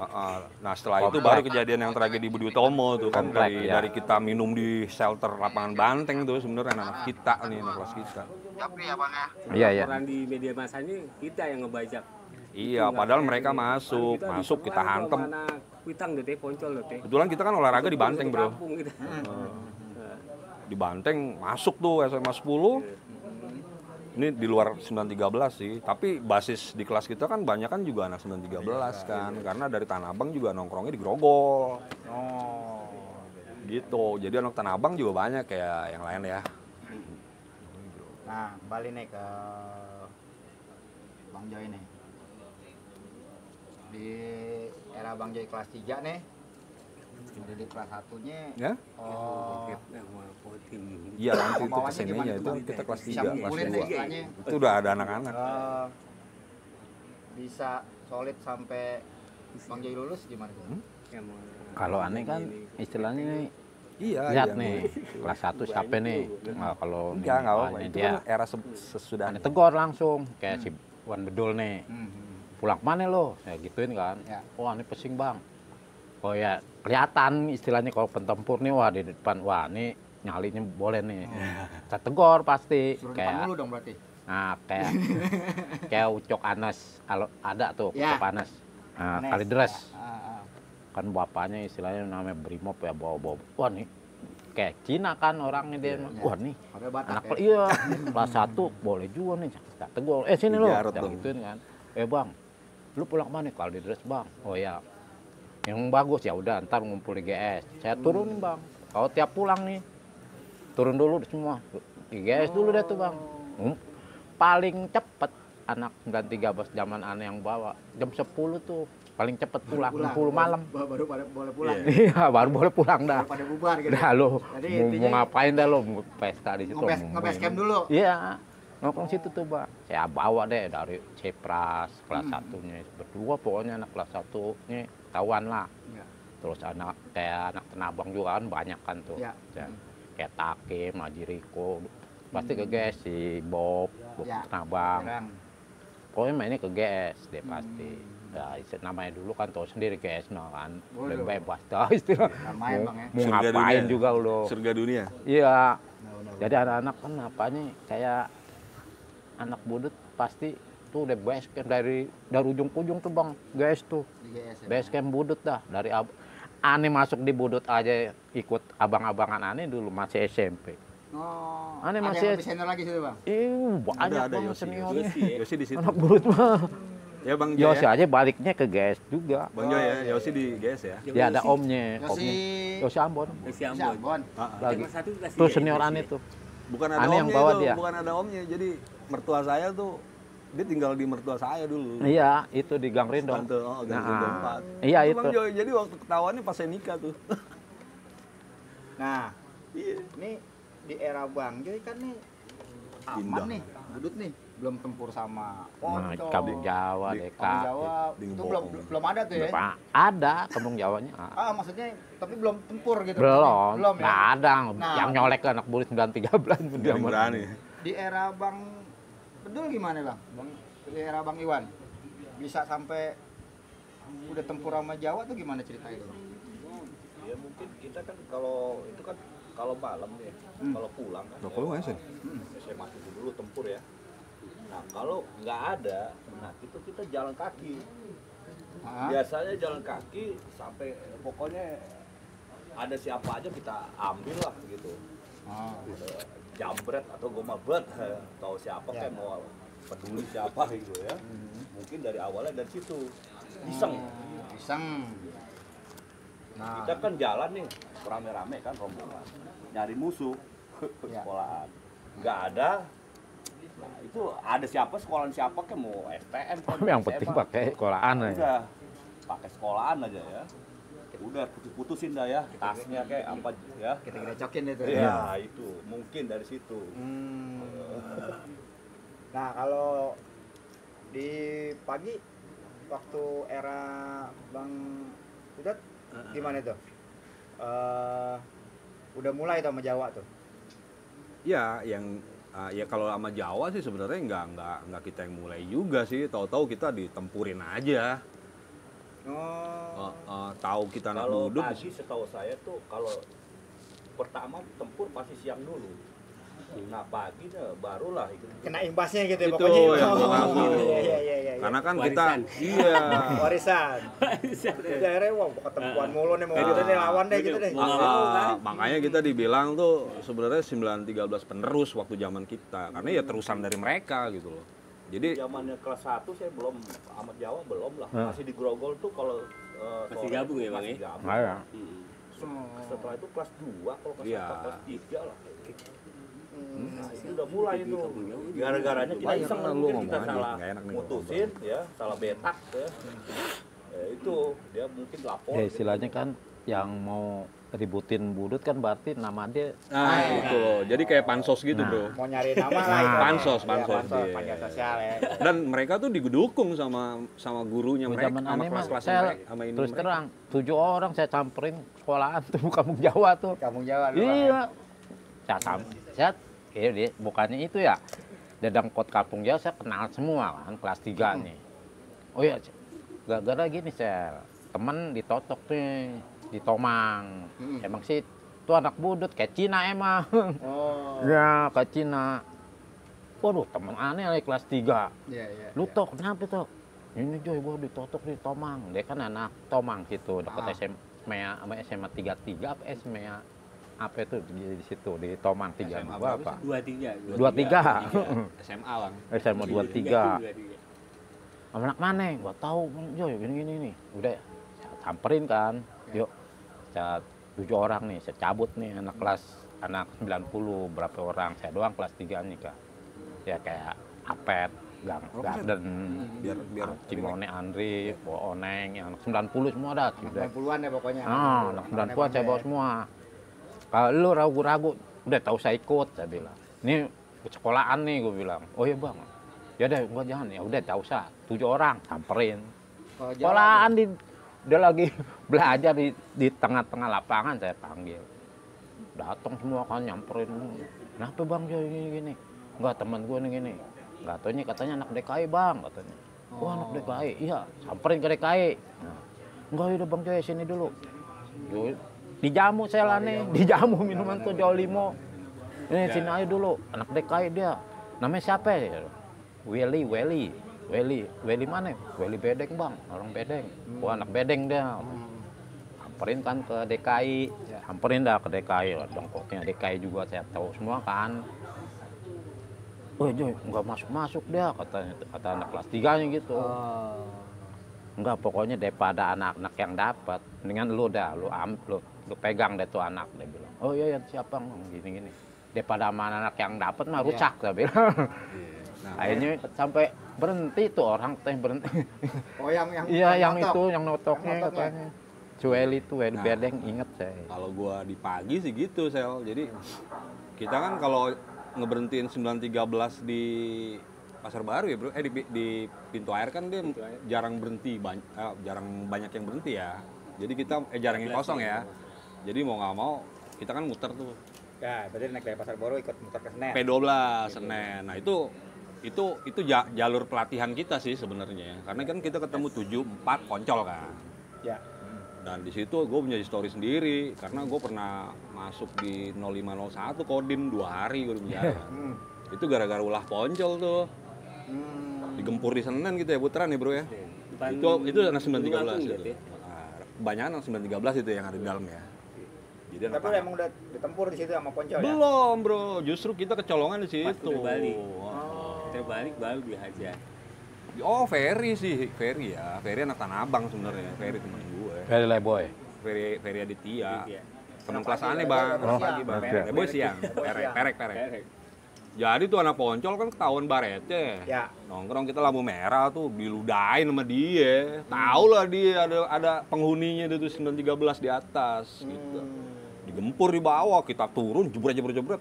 [SPEAKER 1] Nah setelah itu
[SPEAKER 4] Komplek.
[SPEAKER 1] baru kejadian yang tragedi Budi Utomo tuh kan
[SPEAKER 4] Komplek, ya.
[SPEAKER 1] dari kita minum di shelter lapangan Banteng tuh sebenarnya anak kita nih anak kelas kita.
[SPEAKER 4] Iya, iya.
[SPEAKER 5] Laporan di media masanya kita yang ngebajak.
[SPEAKER 1] Iya, padahal mereka masuk kita hantem.
[SPEAKER 5] Kuitang Dot ya, Poncol Dot ya.
[SPEAKER 1] Kebetulan kita kan olahraga di Banteng bro,
[SPEAKER 5] Kampung kita.
[SPEAKER 1] di Banteng masuk tuh SMA 10. Ini di luar 913 sih, tapi basis di kelas kita kan banyak kan juga anak 913 kan, karena dari Tanah Abang juga nongkrongnya di Grogol.
[SPEAKER 2] Oh.
[SPEAKER 1] Gitu, jadi anak Tanah Abang juga banyak kayak yang lain ya.
[SPEAKER 2] Nah, kembali nih ke Bang Joy nih. Di era Bang Joy kelas 3 nih. Jadi kelas 1-nya
[SPEAKER 1] Ya?
[SPEAKER 2] oh,
[SPEAKER 1] Iya nanti itu
[SPEAKER 2] Kemauannya
[SPEAKER 1] kesininya
[SPEAKER 2] gimana
[SPEAKER 1] itu
[SPEAKER 2] tuh, Bang?
[SPEAKER 1] kita kelas
[SPEAKER 2] Bisa
[SPEAKER 1] 3, kelas
[SPEAKER 2] ngumpulin
[SPEAKER 1] 2.
[SPEAKER 2] deh istilahnya.
[SPEAKER 1] Itu udah ada anak-anak.
[SPEAKER 2] Bisa solid sampai Bang Joy lulus gimana tuh?
[SPEAKER 4] Kalau aneh kan istilahnya nih,
[SPEAKER 1] Iya,
[SPEAKER 4] lihat
[SPEAKER 1] iya,
[SPEAKER 4] nih kelas 1 siapa nih. Nah, kalau nih,
[SPEAKER 1] Enggak
[SPEAKER 4] wah,
[SPEAKER 1] apa-apa.
[SPEAKER 4] ini
[SPEAKER 1] Itu
[SPEAKER 4] dia
[SPEAKER 1] kan era sesudah.
[SPEAKER 4] aneh tegur langsung kayak si Wan Bedul nih. Pulang mana lo? Ya gituin kan.
[SPEAKER 2] Ya.
[SPEAKER 4] Oh ini pesing bang. Oh ya kelihatan istilahnya kalau pentempur nih wah di depan wah ini nyalinya boleh nih. Saya tegur pasti.
[SPEAKER 2] Suruh depan
[SPEAKER 4] Kayak
[SPEAKER 2] dulu dong berarti.
[SPEAKER 4] nah kayak Ucok Anas kalau ada tuh
[SPEAKER 2] Ya.
[SPEAKER 4] Ucok Anas. Nah,
[SPEAKER 2] Anes.
[SPEAKER 4] Kalideres
[SPEAKER 2] Ah, ah.
[SPEAKER 4] kan bapaknya istilahnya namanya Brimob ya bawa-bawa. Wah nih kayak Cina kan orangnya dia. Wah nih
[SPEAKER 2] Pakai Batak
[SPEAKER 4] anak
[SPEAKER 2] ya.
[SPEAKER 4] iya kelas 1 boleh juga nih kata gue sini lo
[SPEAKER 1] Dijarut dong.
[SPEAKER 4] gituin kan bang lu pulang mana kalau di Dres bang oh ya yang bagus ya udah ntar ngumpul di GS saya turunin bang kalau tiap pulang nih turun dulu semua di GS dulu deh tuh bang paling cepet anak 913 zaman aneh yang bawa jam 10 tuh paling cepet pulang 60 malam
[SPEAKER 2] Baru pada boleh pulang.
[SPEAKER 4] iya baru boleh pulang dah
[SPEAKER 2] Pada bubar gitu.
[SPEAKER 4] dah lo
[SPEAKER 2] Jadi
[SPEAKER 4] mau
[SPEAKER 2] intinya-
[SPEAKER 4] ngapain dah lo mau pesta di situ
[SPEAKER 2] Nge-base camp dulu.
[SPEAKER 4] iya nongkrong situ tuh bang saya bawa deh dari Cepras kelas 1-nya berdua pokoknya anak kelas 1-nya tahuan lah
[SPEAKER 2] Iya.
[SPEAKER 4] terus anak kayak anak Tenabang juga kan banyak kan tuh
[SPEAKER 2] Iya.
[SPEAKER 4] Ya, kayak Takim, Majiriko pasti ke GS si Bob
[SPEAKER 2] Ya.
[SPEAKER 4] Tenabang
[SPEAKER 2] Jarang.
[SPEAKER 4] pokoknya mainnya ke GS deh pasti ya namanya dulu kan tahu sendiri GS mah kan
[SPEAKER 2] Waduh.
[SPEAKER 4] udah bebas dah istilah
[SPEAKER 2] Main, Bang, ya.
[SPEAKER 4] mau
[SPEAKER 1] Surga
[SPEAKER 4] ngapain
[SPEAKER 1] dunia.
[SPEAKER 4] juga lo
[SPEAKER 1] Surga dunia.
[SPEAKER 4] iya
[SPEAKER 2] Benar.
[SPEAKER 4] jadi anak-anak kan apanya kayak anak budut pasti tuh udah base camp dari ujung ke ujung tuh bang guys tuh
[SPEAKER 2] Di GS ya.
[SPEAKER 4] base camp budut dah dari aneh masuk di budut aja ikut abang-abangan aneh dulu masih SMP
[SPEAKER 2] Oh.
[SPEAKER 4] Aneh
[SPEAKER 2] ada
[SPEAKER 4] masih-
[SPEAKER 2] yang lebih senior lagi situ, Bang.
[SPEAKER 4] banyak
[SPEAKER 1] Ada
[SPEAKER 4] banget
[SPEAKER 1] Yosi.
[SPEAKER 4] seniornya
[SPEAKER 1] Yosi di situ.
[SPEAKER 4] anak budut mah
[SPEAKER 1] Ya Bang Joy
[SPEAKER 4] Yosi
[SPEAKER 1] ya.
[SPEAKER 4] aja baliknya ke GS juga
[SPEAKER 1] Bang Joy ya, Yosi di GS ya.
[SPEAKER 4] dia ada omnya
[SPEAKER 2] Yosi
[SPEAKER 4] Yosi Ambon
[SPEAKER 5] Yosi
[SPEAKER 2] Yosi
[SPEAKER 5] Ambon.
[SPEAKER 2] Ambon.
[SPEAKER 4] lagi
[SPEAKER 5] Kelas 1 kelas
[SPEAKER 4] tuh
[SPEAKER 5] 3
[SPEAKER 4] senior
[SPEAKER 5] SD.
[SPEAKER 4] aneh tuh
[SPEAKER 1] Bukan ada
[SPEAKER 4] Aneh yang
[SPEAKER 1] omnya
[SPEAKER 4] bawa
[SPEAKER 1] itu,
[SPEAKER 4] dia.
[SPEAKER 1] bukan ada omnya. Jadi mertua saya tuh dia tinggal di mertua saya dulu.
[SPEAKER 4] iya itu di Gang Rindong
[SPEAKER 1] Tante, oh, Gang
[SPEAKER 4] Nah,
[SPEAKER 1] Rindong 4.
[SPEAKER 4] iya
[SPEAKER 1] Bang
[SPEAKER 4] itu
[SPEAKER 1] Joy, jadi waktu ketahuannya pas saya nikah tuh.
[SPEAKER 2] Nah,
[SPEAKER 1] Iya.
[SPEAKER 2] ini di era Bang Joy kan nih aman
[SPEAKER 1] Indah.
[SPEAKER 2] nih, budut nih, belum tempur sama
[SPEAKER 4] nah,
[SPEAKER 2] pocong.
[SPEAKER 4] Kampung Jawa
[SPEAKER 1] Di
[SPEAKER 4] Deka
[SPEAKER 2] Kampung Jawa
[SPEAKER 1] Di
[SPEAKER 2] itu
[SPEAKER 1] Bohong.
[SPEAKER 2] belum ada tuh ya.
[SPEAKER 4] Pak, ada Kampung Jawanya
[SPEAKER 2] Maksudnya tapi belum tempur gitu.
[SPEAKER 4] belum
[SPEAKER 2] Belum ya.
[SPEAKER 4] nggak ada
[SPEAKER 2] Nah.
[SPEAKER 4] yang nyolek ke anak burit 913
[SPEAKER 1] Dia berani.
[SPEAKER 2] Di era Bang Bedul gimana, Bang? Di era Bang Iwan bisa sampai udah tempur sama Jawa tuh gimana ceritanya itu, Bang?
[SPEAKER 3] Ya mungkin kita kan kalau itu kan kalau malam ya, kalau pulang kan.
[SPEAKER 1] Rokok lu nggak sih?
[SPEAKER 3] Saya mati dulu tempur ya. Nah kalau nggak ada, nah itu kita jalan kaki.
[SPEAKER 2] Hah?
[SPEAKER 3] Biasanya jalan kaki sampai pokoknya ada siapa aja kita ambil lah gitu.
[SPEAKER 2] Oh.
[SPEAKER 3] Jambret atau gomabret, tahu siapa
[SPEAKER 2] Ya.
[SPEAKER 3] kayak mau peduli siapa gitu ya. Mungkin dari awalnya dari situ iseng.
[SPEAKER 2] Iseng. Nah,
[SPEAKER 3] Kita kan jalan nih rame-rame kan rombongan nyari musuh ke
[SPEAKER 2] Ya.
[SPEAKER 3] sekolahan nggak ada. Nah itu ada siapa sekolahan siapa kayak mau STM kan,
[SPEAKER 4] yang
[SPEAKER 3] SMA.
[SPEAKER 4] penting pakai sekolahan aja
[SPEAKER 3] Udah pakai sekolahan aja ya. Udah putus-putusin dah ya tasnya kayak apa ya.
[SPEAKER 2] kita cokin itu.
[SPEAKER 3] Ya itu mungkin dari situ.
[SPEAKER 2] Nah, kalau di pagi waktu era Bang Udat gimana tuh? Udah mulai tuh sama Jawa tuh.
[SPEAKER 1] Ya, yang ya kalau sama Jawa sih sebenarnya nggak kita yang mulai juga sih. Tahu-tahu kita ditempurin aja. Tahu kita anak
[SPEAKER 3] Kalau
[SPEAKER 1] budut.
[SPEAKER 3] pagi setahu saya tuh kalau pertama tempur pasti siang dulu. Nah pagi barulah ikut.
[SPEAKER 2] Kena imbasnya gitu ya
[SPEAKER 1] Itu
[SPEAKER 2] pokoknya.
[SPEAKER 1] yang gua
[SPEAKER 2] Oh,
[SPEAKER 1] maksud.
[SPEAKER 2] iya.
[SPEAKER 1] Karena kan
[SPEAKER 5] Warisan.
[SPEAKER 1] kita iya.
[SPEAKER 2] Warisan. Jadi akhirnya wah ketemuan mulu nih mau gitu nih lawan deh gitu deh.
[SPEAKER 1] Makanya kita dibilang tuh sebenarnya 913 penerus waktu zaman kita. Karena ya terusan dari mereka gitu loh. Jadi
[SPEAKER 3] Zamannya kelas 1 saya belum amat Jawa belum lah. Masih di Grogol tuh kalau
[SPEAKER 5] Masih
[SPEAKER 3] sore
[SPEAKER 5] gabung
[SPEAKER 3] tuh
[SPEAKER 5] ya, Bang,
[SPEAKER 3] masih
[SPEAKER 5] ya?
[SPEAKER 3] gabung.
[SPEAKER 4] Iya.
[SPEAKER 3] Setelah itu kelas 2 kalau kelas
[SPEAKER 1] Iya.
[SPEAKER 3] 4 kelas 3 lah. Nah, itu udah mulai itu. Gara-garanya kita
[SPEAKER 1] Banyak
[SPEAKER 3] iseng
[SPEAKER 1] kan lu
[SPEAKER 3] mungkin
[SPEAKER 1] ngomong
[SPEAKER 3] kita
[SPEAKER 1] aja,
[SPEAKER 3] salah
[SPEAKER 1] nggak enak nih
[SPEAKER 3] mutusin ya, salah betak ya. Ya itu dia mungkin lapor.
[SPEAKER 4] ya istilahnya kan yang mau ributin budut kan berarti nama dia
[SPEAKER 1] itu loh. Jadi kayak pansos gitu,
[SPEAKER 4] Nah.
[SPEAKER 1] Bro.
[SPEAKER 2] Mau nyari nama lah itu.
[SPEAKER 1] Pansos,
[SPEAKER 2] Iya,
[SPEAKER 1] pansos. Iya.
[SPEAKER 2] panjat sosial ya.
[SPEAKER 1] Dan mereka tuh didukung sama gurunya
[SPEAKER 4] Oh,
[SPEAKER 1] mereka,
[SPEAKER 4] zaman
[SPEAKER 1] sama
[SPEAKER 4] aneh mah
[SPEAKER 1] kelas-kelas
[SPEAKER 4] saya
[SPEAKER 1] mereka, sama ini
[SPEAKER 4] terus
[SPEAKER 1] mereka.
[SPEAKER 4] terang 7 orang saya samperin sekolahan tuh Kampung Jawa tuh
[SPEAKER 2] Kampung Jawa lu, Bang.
[SPEAKER 4] iya saya dia bukannya itu ya Dedangkot Kampung Jawa saya kenal semua kan kelas 3 nih oh iya gara-gara gini saya temen ditotok nih di Tomang emang sih tuh anak budut kayak Cina emang
[SPEAKER 2] Oh.
[SPEAKER 4] ya kayak Cina waduh temen aneh lagi kelas 3
[SPEAKER 2] Iya.
[SPEAKER 4] lu tok kenapa tok ini Joy gua ditotok di Tomang dia kan anak Tomang situ dekat SMA sama SMA 33 apa SMA apa itu di situ di Tomang 3 apa?
[SPEAKER 5] 23.
[SPEAKER 4] 23.
[SPEAKER 1] SMA Bang.
[SPEAKER 4] SMA 23. Anak mana? Gak tahu, yo gini nih. Udah saya samperin kan. Yuk. Saya 7 orang nih, saya cabut nih anak 90 berapa orang. Saya doang kelas 3 nih, Kak. Ya kayak Apet, Garden,
[SPEAKER 1] biar
[SPEAKER 4] Cimone Andri, Oneng, yang anak 90 semua ada.
[SPEAKER 2] 90-an ya pokoknya.
[SPEAKER 4] Anak 90-an saya bawa semua. Kalau lu ragu-ragu, udah tahu saya ikut, saya bilang. Ini sekolahan nih, gue bilang. Oh iya bang, ya udah gua jangan, ya udah tahu usah. 7 orang samperin. Sekolahan dia lagi belajar di tengah-tengah lapangan saya panggil. Datang semua kan nyamperin. Kenapa bang Jo gini? Enggak, teman gue nih gini. Enggak tahu ini katanya anak DKI bang katanya. Wah anak DKI, iya samperin ke DKI. Nah, enggak udah bang Jo sini dulu. Yo, dijamu saya lah nih, dijamu minuman tuh Jolimo. Ini sini ayo dulu, anak DKI dia. Namanya siapa ya? Willy mana? Willy Bedeng bang, orang Bedeng. Wah anak Bedeng dia. Samperin kan ke DKI, samperin dah ke DKI. Dongkoknya DKI juga saya tahu semua kan. Oh Joy, nggak masuk dia kata anak kelas 3-nya gitu. Enggak, pokoknya daripada anak-anak yang dapat, mendingan lu pegang deh tuh anak, dia bilang. Oh iya siapa gini. Daripada sama anak yang dapat mah rusak, dia bilang. Nah, akhirnya sampai berhenti tuh orang teh berhenti.
[SPEAKER 2] Oh yang
[SPEAKER 4] iya yang itu yang notoknya katanya. Cueli itu Bedeng inget saya.
[SPEAKER 1] Kalau gua di pagi sih gitu Sel. Jadi kita kan kalau ngeberhentiin 913 di Pasar Baru ya bro, di pintu air kan dia jarang berhenti, jarang banyak yang berhenti ya. Jadi kita jarang yang kosong ya. Jadi mau nggak mau kita kan muter tuh.
[SPEAKER 2] Ya, berarti naik dari Pasar Baru ikut muter ke Senen.
[SPEAKER 1] P12 Senen. Nah itu jalur pelatihan kita sih sebenarnya. Karena kan kita ketemu 74 koncol kan.
[SPEAKER 2] Ya.
[SPEAKER 1] Dan di situ gue punya histori sendiri karena gue pernah masuk di 0501 Kodim 2 hari gue di penjara. Itu gara-gara ulah poncol tuh. Digempur di Senen gitu ya, putaran ya bro ya. Itu anak 913 gitu. Banyak anak 913 itu yang ada di dalam ya. Jadi
[SPEAKER 2] tapi emang udah ditempur di situ sama poncol ya?
[SPEAKER 1] Belum bro, justru kita kecolongan di situ.
[SPEAKER 5] Pas udah balik. Terbalik baru dihajar.
[SPEAKER 1] Oh Ferry sih, Ferry ya. Ferry anak Tanah Abang sebenarnya, Ferry temen gue.
[SPEAKER 4] Ferry Leboy.
[SPEAKER 1] Ferry Aditya. Temen kelas aneh bang. Pagi bang. Leboy siang. Perek. Jadi tuh anak poncol kan ketahuan barete.
[SPEAKER 2] Ya.
[SPEAKER 1] Nongkrong kita lampu merah tuh diludahin sama dia. Tahu lah dia ada penghuninya itu 913 di atas gitu. Digempur di bawah, kita turun jebret.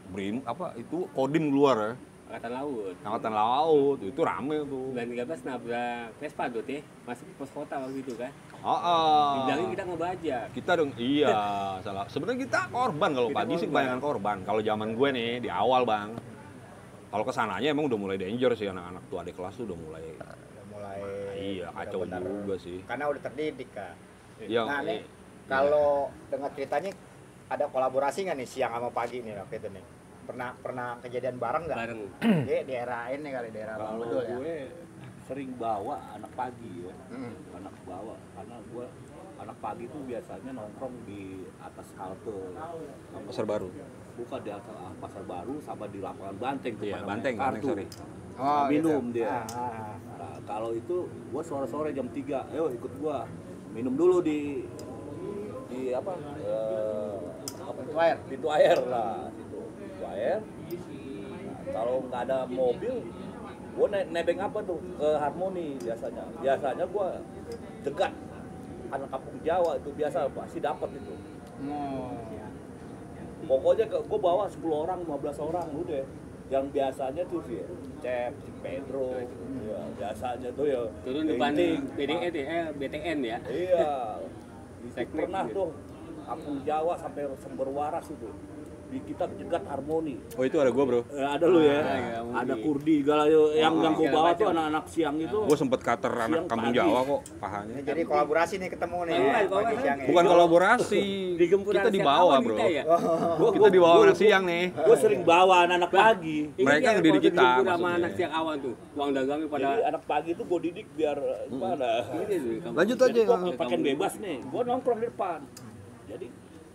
[SPEAKER 1] Itu Kodim keluar ya. Angkatan Laut, itu rame tuh.
[SPEAKER 5] 913 nabrak Vespa tuh ya, masuk ke pos kota waktu itu kan.
[SPEAKER 1] Dibilangin
[SPEAKER 5] kita ngebajak.
[SPEAKER 1] Kita dong, iya salah. Sebenarnya kita korban kalau pagi sih kebanyakan korban. Kalau zaman gue nih di awal bang, kalau kesananya emang udah mulai danger sih anak-anak tuh adik kelas tuh udah mulai. Iya kacau juga sih.
[SPEAKER 2] Karena udah terdidik kan.
[SPEAKER 1] Iya.
[SPEAKER 2] Nah nih kalau dengar ceritanya ada kolaborasi nggak nih siang sama pagi nih waktu itu nih? Pernah kejadian bareng nggak?
[SPEAKER 5] Bareng.
[SPEAKER 2] Di daerah ini kali, daerah Bang Bedul ya.
[SPEAKER 3] Gue sering bawa anak pagi ya. Anak bawa karena gue anak pagi itu biasanya nongkrong di atas halte
[SPEAKER 1] Pasar Baru.
[SPEAKER 3] bukan di atas Pasar Baru sama di lapangan Banteng.
[SPEAKER 1] Iya, Banteng, sorry.
[SPEAKER 3] Minum
[SPEAKER 2] gitu.
[SPEAKER 3] dia. Nah, kalau itu gue sore-sore jam 3, ayo ikut gua minum dulu di apa? Pintu air lah situ. Pintu air. Nah, kalau nggak ada mobil, gue nebeng apa tuh ke Harmoni biasanya. Biasanya gue cegat anak kampung Jawa itu biasa pasti dapat itu. Pokoknya gue bawa 10 orang, 15 orang udah. Yang biasanya tuh sih Cep, si Pedro, ya, biasanya tuh ya
[SPEAKER 5] turun depan BTN ya.
[SPEAKER 3] Iya.
[SPEAKER 5] Di
[SPEAKER 3] Pernah
[SPEAKER 5] gitu.
[SPEAKER 3] tuh kampung Jawa sampai Sumber Waras itu. Kita jegat Harmoni.
[SPEAKER 1] Oh itu ada gua bro.
[SPEAKER 3] Ada lu ya. Ada Kurdi segala yang gua bawa tuh anak-anak siang itu.
[SPEAKER 1] Gua sempet kater anak kampung Jawa kok pahanya.
[SPEAKER 2] Ini jadi kolaborasi nih ketemu nih. Pagi siang ya.
[SPEAKER 1] Bukan kolaborasi. Kita dibawa bro. Kita dibawa anak siang nih.
[SPEAKER 3] Gua sering bawa anak-anak pagi.
[SPEAKER 1] Mereka ngedidik kita.
[SPEAKER 5] Sama anak siang awan tuh. Uang dagangnya pada
[SPEAKER 3] Jadi anak pagi tuh gua didik biar gimana.
[SPEAKER 1] Lanjut aja.
[SPEAKER 3] Gua pakai bebas nih. Gua nongkrong di depan. Jadi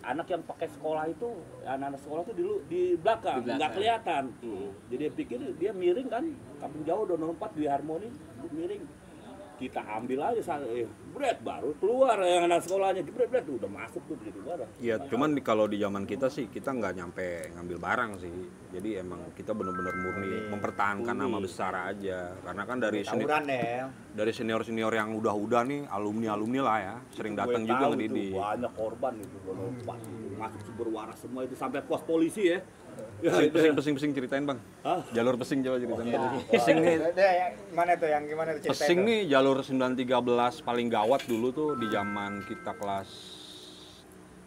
[SPEAKER 3] anak yang pakai sekolah itu, anak-anak sekolah itu di belakang, nggak kelihatan. Jadi dia pikir dia miring kan, Kampung Jawa 204 di Harmoni, miring. Kita ambil aja, bret baru keluar yang anak sekolahnya, bret udah masuk tuh begitu barang.
[SPEAKER 1] Iya, cuman kalau di zaman kita sih kita nggak nyampe ngambil barang sih. Jadi emang kita benar-benar murni mempertahankan nama besar aja. Karena kan dari senior-senior yang udah nih, alumni lah ya, sering datang juga ngedidik.
[SPEAKER 3] Banyak korban itu, masuk sumber waras semua itu sampai pos polisi ya.
[SPEAKER 1] Pesing ceritain bang.
[SPEAKER 3] Hah?
[SPEAKER 1] Jalur pesing coba ceritain.
[SPEAKER 2] Pesing nih. Gimana tuh yang gimana tuh
[SPEAKER 1] Pesing nih jalur 913 paling gawat dulu tuh di zaman kita kelas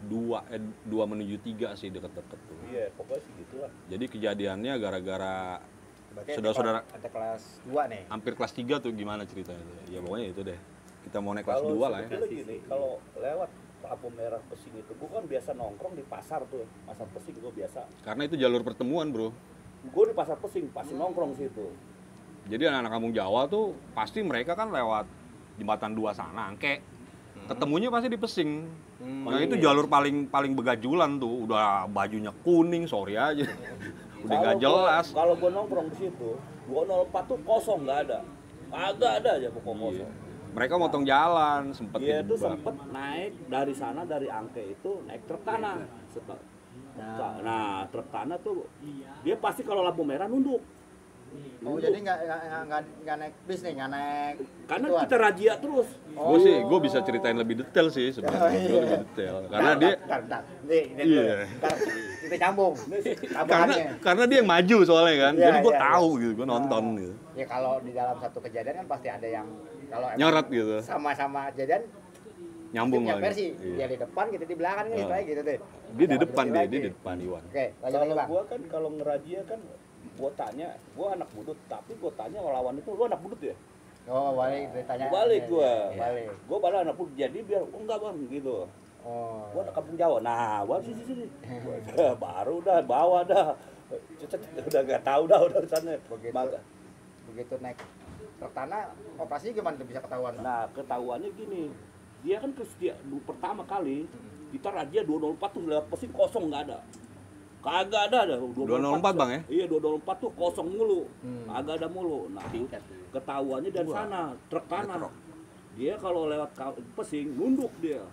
[SPEAKER 1] 2 menuju 3 sih deket-deket tuh.
[SPEAKER 3] Iya, pokoknya sih gitu lah.
[SPEAKER 1] Jadi kejadiannya gara-gara
[SPEAKER 2] saudara-saudara ada kelas 2 nih.
[SPEAKER 1] hampir kelas 3 tuh gimana ceritanya tuh? Ya pokoknya itu deh. Kita mau naik kelas 2 lah ya.
[SPEAKER 3] Gini, kalau lewat lampu merah Pesing itu, gue kan biasa nongkrong di pasar tuh, pasar Pesing gue biasa.
[SPEAKER 1] Karena itu jalur pertemuan bro.
[SPEAKER 3] Gue di pasar Pesing, pasti nongkrong situ.
[SPEAKER 1] Jadi anak-anak kampung Jawa tuh pasti mereka kan lewat jembatan 2 sana, Angke. Ketemunya pasti di Pesing. Nah itu jalur paling begajulan tuh, udah bajunya kuning, sorry aja. Udah nggak jelas.
[SPEAKER 3] Kalau gue nongkrong di situ, 204 tuh kosong, nggak ada. Agak ada aja pokoknya kosong.
[SPEAKER 1] Mereka motong jalan, sempet
[SPEAKER 3] Dia tuh
[SPEAKER 1] dijebak.
[SPEAKER 3] sempet naik dari sana, dari Angke itu naik truk tanah. Nah, truk tanah tuh dia pasti kalau lampu merah nunduk.
[SPEAKER 2] Oh, jadi nggak naik bis nih, nggak naik.
[SPEAKER 3] Karena
[SPEAKER 2] ituan.
[SPEAKER 3] kita razia terus.
[SPEAKER 1] Gue bisa ceritain lebih detail sih sebenarnya. Gue lebih detail. Karena dia
[SPEAKER 2] Bentar. Nih, ntar kita nyambung.
[SPEAKER 1] karena dia yang maju soalnya kan.
[SPEAKER 2] Iya,
[SPEAKER 1] Jadi gue
[SPEAKER 2] iya,
[SPEAKER 1] tahu gitu, gue nonton gitu.
[SPEAKER 2] Ya kalau di dalam satu kejadian kan pasti ada yang kalau emang
[SPEAKER 1] Nyoret gitu.
[SPEAKER 2] sama-sama kejadian
[SPEAKER 1] Nyambung
[SPEAKER 2] punya
[SPEAKER 1] lagi.
[SPEAKER 2] versi.
[SPEAKER 1] Iya.
[SPEAKER 2] Dia di depan, kita di belakang kan gitu aja gitu deh.
[SPEAKER 1] Dia di
[SPEAKER 2] Ada
[SPEAKER 1] depan
[SPEAKER 2] versi
[SPEAKER 1] dia
[SPEAKER 2] lagi.
[SPEAKER 1] di depan Iwan.
[SPEAKER 2] Oke, lanjut
[SPEAKER 3] Kalau
[SPEAKER 2] lagi Bang.
[SPEAKER 3] gua kan kalau ngerazia kan gua tanya, gua anak budut, tapi gua tanya lawan itu, lu anak budut ya?
[SPEAKER 2] Oh, balik ditanya.
[SPEAKER 3] Balik gua.
[SPEAKER 2] Balik.
[SPEAKER 3] Gua balik anak budut, jadi biar enggak bang gitu.
[SPEAKER 2] Oh.
[SPEAKER 3] Gua anak kampung Jawa. Nah, gua sini. Baru dah bawa dah. Udah nggak tahu dah udah sana.
[SPEAKER 2] Begitu naik truk tanah, operasi gimana tuh bisa ketahuan?
[SPEAKER 3] Nah, ketahuannya gini. Dia kan pertama kali kita razia 204 tuh lewat Pesing kosong nggak ada. Kagak ada
[SPEAKER 1] 204 bang ya?
[SPEAKER 3] Iya 204 tuh kosong mulu. Kagak ada mulu. Nah, ketahuannya dari sana, truk tanah. Dia kalau lewat Pesing nunduk dia.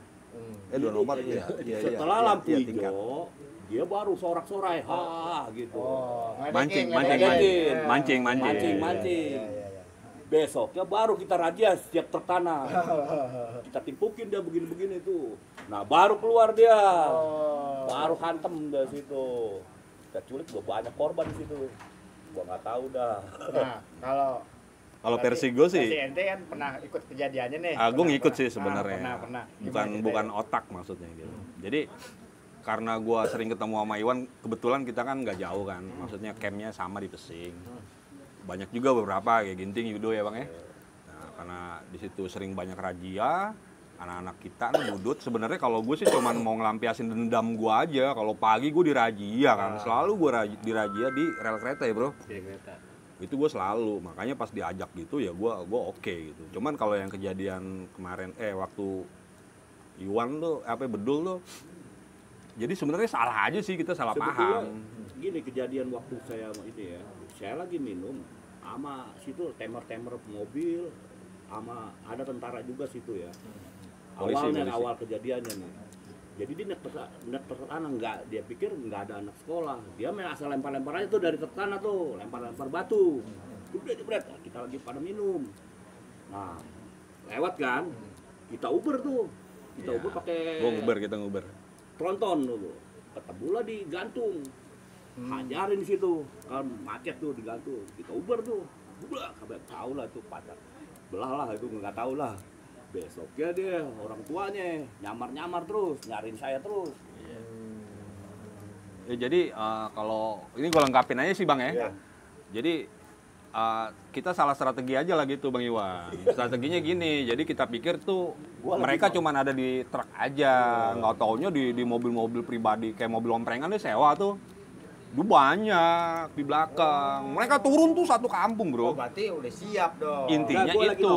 [SPEAKER 1] 204 iya.
[SPEAKER 3] Setelah lampu hijau, dia baru sorak-sorai, gitu.
[SPEAKER 2] Oh,
[SPEAKER 1] Mancing.
[SPEAKER 3] Besoknya baru kita razia setiap truk tanah. Kita timpukin dia begini-begini tuh. Nah, baru keluar dia. Baru hantem dari situ. Kita culik banyak korban di situ. Gua nggak tahu dah.
[SPEAKER 2] Nah,
[SPEAKER 1] Kalau versi gue sih,
[SPEAKER 2] versi ente kan pernah ikut kejadiannya nih.
[SPEAKER 1] gue ngikut sih sebenarnya.
[SPEAKER 2] Pernah.
[SPEAKER 1] Bukan otak maksudnya gitu. Jadi karena gue sering ketemu sama Iwan, kebetulan kita kan nggak jauh kan. Maksudnya campnya sama di Pesing. Banyak juga beberapa kayak Ginting, Yudo ya bang ya. Nah, karena di situ sering banyak razia, anak-anak kita kan budut. Sebenarnya kalau gue sih cuman mau ngelampiasin dendam gue aja. Kalau pagi gue dirazia kan, selalu gue dirazia di rel kereta ya bro.
[SPEAKER 5] Di kereta.
[SPEAKER 1] Itu gue selalu, makanya pas diajak gitu ya gue oke gitu. Cuman kalau yang kejadian kemarin waktu Iwan tuh Bedul tuh, jadi sebenarnya salah aja sih, kita salah paham.
[SPEAKER 3] Gini kejadian waktu saya ini ya, saya lagi minum sama situ temer mobil, sama ada tentara juga situ ya.
[SPEAKER 1] Polisi.
[SPEAKER 3] Awal kejadiannya nih. Jadi dia naik truk tanah, dia pikir nggak ada anak sekolah. Dia main asal lempar-lempar aja tuh dari truk tanah tuh, lempar-lempar batu. Jebret, kita lagi pada minum. Nah, lewat kan, kita Uber tuh. Kita Uber pakai
[SPEAKER 1] Kita nguber.
[SPEAKER 3] tronton dulu. Ketemulah digantung. Hajarin di situ. Kan macet tuh digantung. Kita Uber tuh. Udah, kabeh tahu lah itu pacar. Belah lah itu nggak tahu lah. Besoknya dia orang tuanya nyamar terus, nyariin saya terus.
[SPEAKER 1] Ya jadi kalau ini gue lengkapin aja sih bang ya.
[SPEAKER 3] Iya.
[SPEAKER 1] Jadi kita salah strategi aja lah gitu bang Iwan. Strateginya gini, jadi kita pikir tuh mereka cuma ada di truk aja, nggak taunya di mobil-mobil pribadi kayak mobil omprengan dia sewa tuh. Duh banyak di belakang. Mereka turun tuh satu kampung bro.
[SPEAKER 2] Oh, berarti udah siap dong.
[SPEAKER 1] Intinya
[SPEAKER 3] Gua
[SPEAKER 1] itu.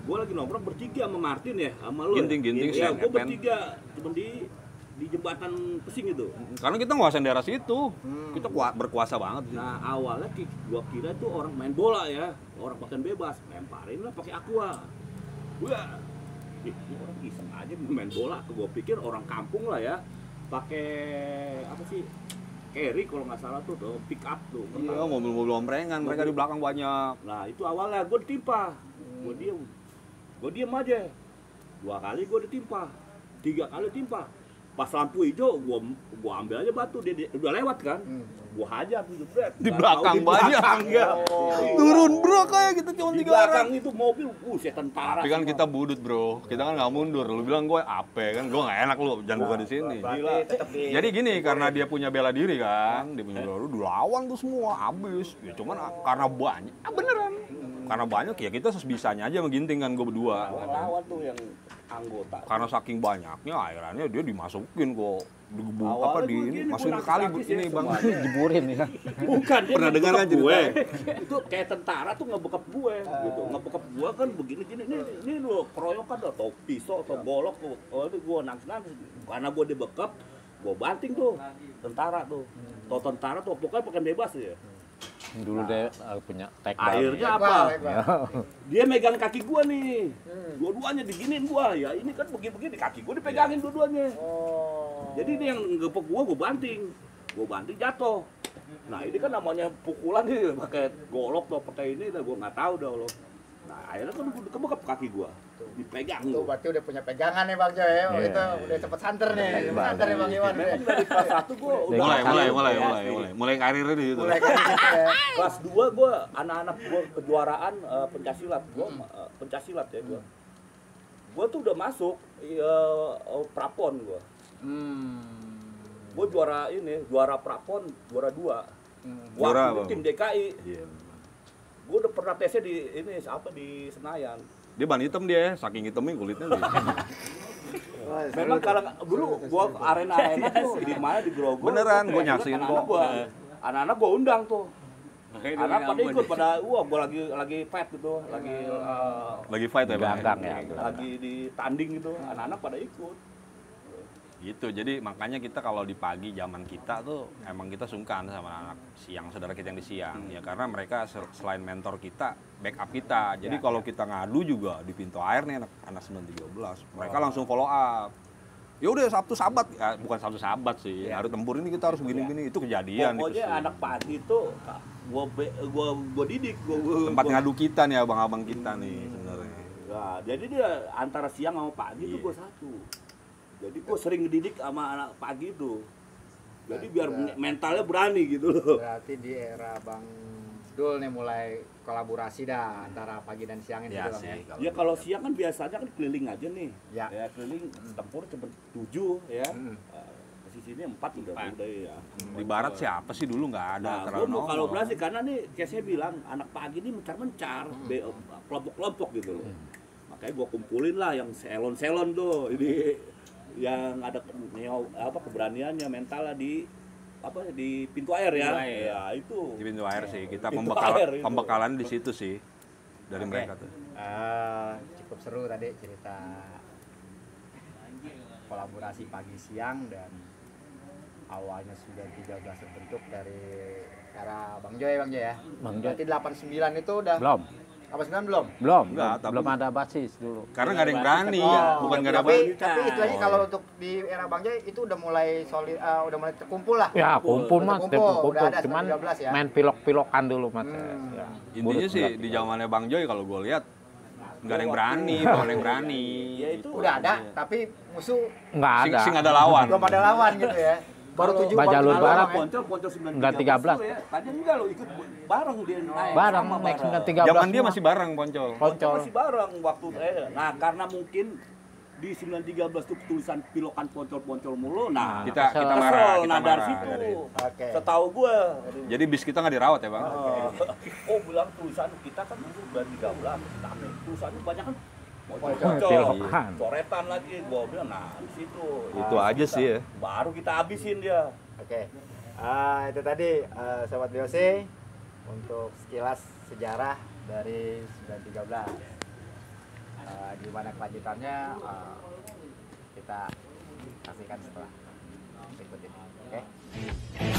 [SPEAKER 3] Gue lagi nongkrong bertiga sama Martin ya, sama lu.
[SPEAKER 1] Ginting,
[SPEAKER 3] Iya, gue
[SPEAKER 1] Epen.
[SPEAKER 3] bertiga. Cuma di di jembatan Pesing itu.
[SPEAKER 1] Karena kita nguasain daerah situ. Kita berkuasa banget sih.
[SPEAKER 3] Nah awalnya gua kira itu orang main bola ya, orang pakai bebas, lemparin lah pakai aqua. Wah, ini orang iseng aja main bola. Gua pikir orang kampung lah ya, pakai apa sih? Carry kalau nggak salah tuh, pick up tuh.
[SPEAKER 1] Iya, mobil-mobil omprengan, mereka di belakang banyak.
[SPEAKER 3] Nah itu awalnya gue ditimpa, gue diem aja. 2 kali gue ditimpa, 3 kali timpa. Pas lampu hijau, gua ambil aja batu, dia udah lewat kan. Gua hajar tuh jebret.
[SPEAKER 1] Di belakang banyak. Turun bro kayak gitu cuma 3 orang.
[SPEAKER 3] Di belakang itu mobil, saya tentara.
[SPEAKER 1] Tapi kan kita budut bro, kita kan nggak mundur. Lu bilang gue ape kan, gue nggak enak lu, jangan buka di sini. Jadi gini, karena dia punya bela diri kan, dia punya bela diri, lawan tuh semua habis. Ya cuman karena banyak, beneran. Karena banyak ya kita sebisanya aja mengginting kan gue berdua.
[SPEAKER 3] Lawan tuh yang anggota.
[SPEAKER 1] Karena saking banyaknya akhirnya dia dimasukin kok, masukin ke kali ini bang,
[SPEAKER 4] Jeburin ya.
[SPEAKER 3] Bukan, dia
[SPEAKER 1] pernah dengar kan
[SPEAKER 3] gue. Itu kayak tentara tuh ngebekap gue gitu. Ngebekap gue kan begini ini lo keroyokan atau pisau atau golok tuh. Oh itu gue nangis. Karena gue dibekap, gue banting tuh tentara tuh. Tuh tentara tuh pokoknya pakai bebas ya.
[SPEAKER 4] Dulu dia punya take down.
[SPEAKER 3] Akhirnya apa? Dia megang kaki gua nih. Dua-duanya diginiin gua. Ya ini kan begini-begini kaki gua dipegangin dua-duanya. Jadi dia yang ngepuk gua banting. Gua banting jatuh. Nah, ini kan namanya pukulan nih pakai golok atau pakai ini gua nggak tahu dah lo. Nah, akhirnya kan kebekap kaki gua. Dipegang
[SPEAKER 2] tuh. Berarti udah punya pegangan nih Bang Joy ya. Itu udah cepet santer nih. Cepet santer nih Bang Iwan.
[SPEAKER 3] Dari kelas 1 gua
[SPEAKER 1] mulai karirnya di situ.
[SPEAKER 2] Mulai kayak gitu ya.
[SPEAKER 3] Kelas 2 gua anak-anak gua kejuaraan pencaksilat. Gua pencaksilat ya gua. Gua tuh udah masuk prapon gua. Gua juara prapon, juara 2. Waktu tim DKI. Gue udah pernah tesnya di Senayan.
[SPEAKER 1] Dia ban hitam dia, saking hitamnya kulitnya dia.
[SPEAKER 3] Memang kalau dulu gua arena tuh di mana di Grogol.
[SPEAKER 1] Beneran, gua nyaksiin kok.
[SPEAKER 3] Anak-anak gua undang tuh. Anak pada ikut pada gua lagi fight gitu,
[SPEAKER 1] lagi fight ya, Bang.
[SPEAKER 3] Lagi di tanding gitu, anak-anak pada ikut.
[SPEAKER 1] Gitu, jadi makanya kita kalau di pagi zaman kita tuh emang kita sungkan sama anak siang, saudara kita yang di siang ya, karena mereka selain mentor kita, backup kita. Jadi kalau kita ngadu juga di pintu air nih anak 913, mereka langsung follow up. Ya udah Sabtu Sabat, ya, bukan Sabtu Sabat sih. Hari tempur ini kita harus begini-begini, itu kejadian.
[SPEAKER 3] Pokoknya anak pagi tuh gua didik,
[SPEAKER 1] tempat ngadu kita nih abang-abang kita nih sebenarnya.
[SPEAKER 3] Nah, jadi dia antara siang sama pagi tuh gua satu. Jadi gue sering ngedidik sama anak pagi itu. Jadi biar mentalnya berani gitu loh.
[SPEAKER 2] Berarti di era Bang Dul nih mulai kolaborasi dah antara pagi dan siang itu Bang ya.
[SPEAKER 3] Ya kalau siang kan biasanya kan keliling aja nih.
[SPEAKER 2] Ya
[SPEAKER 3] keliling tempur cuma 7 ya. Posisinya 4 udah ya.
[SPEAKER 1] Di barat siapa sih dulu nggak ada
[SPEAKER 3] terlalu nongol. Kalau berarti karena nih kayak saya bilang anak pagi ini mencar-mencar kelompok-kelompok gitu loh. Makanya gue kumpulin lah yang selon-selon tuh. Ini yang ada keberaniannya mentalnya di pintu air ya. Ya itu.
[SPEAKER 1] Di pintu air sih kita pembekalan di situ sih dari mereka tuh.
[SPEAKER 2] Cukup seru tadi cerita kolaborasi pagi siang dan awalnya sudah 13 terbentuk dari era Bang Joy ya. Berarti 89 itu udah Apa 9 belum?
[SPEAKER 4] Belum ada basis dulu.
[SPEAKER 1] Karena nggak ada yang berani ya, bukan nggak ada basis.
[SPEAKER 2] Tapi istilahnya kalau untuk di era Bang Jai itu udah mulai solid, udah mulai terkumpul lah.
[SPEAKER 4] Ya kumpul mas, terkumpul. Cuman
[SPEAKER 2] 13, ya?
[SPEAKER 4] main pilok-pilokan dulu mas. Ya.
[SPEAKER 1] Intinya sih di zamannya Bang Joy kalau gue lihat nggak ada yang berani, belum ada yang berani.
[SPEAKER 2] Ya itu udah ada, tapi musuh
[SPEAKER 4] nggak ada.
[SPEAKER 1] Sing ada lawan.
[SPEAKER 2] Belum ada lawan gitu ya. Baru 7
[SPEAKER 4] Jalur barat
[SPEAKER 3] Poncol
[SPEAKER 4] 913.
[SPEAKER 3] Tadi enggak lo ikut bareng dia naik.
[SPEAKER 4] Bareng naik 913.
[SPEAKER 1] Zaman dia masih bareng Poncol.
[SPEAKER 3] Masih bareng waktu nah karena mungkin di 913 itu tulisan pilokan poncol mulu. Nah,
[SPEAKER 1] kita marah, kita
[SPEAKER 3] dari situ.
[SPEAKER 2] Oke.
[SPEAKER 3] Setahu gue.
[SPEAKER 1] Jadi bis kita nggak dirawat ya, Bang?
[SPEAKER 3] Oh, bilang tulisan kita kan dulu 913, tapi tulisannya banyak kan
[SPEAKER 4] Pilokan.
[SPEAKER 3] coretan lagi. Gua bilang nah di situ.
[SPEAKER 1] Itu aja sih ya.
[SPEAKER 3] Baru kita habisin dia.
[SPEAKER 2] Oke. Itu tadi Sobat BOC untuk sekilas sejarah dari 913. Gimana kelanjutannya kita saksikan setelah berikut ini. Oke.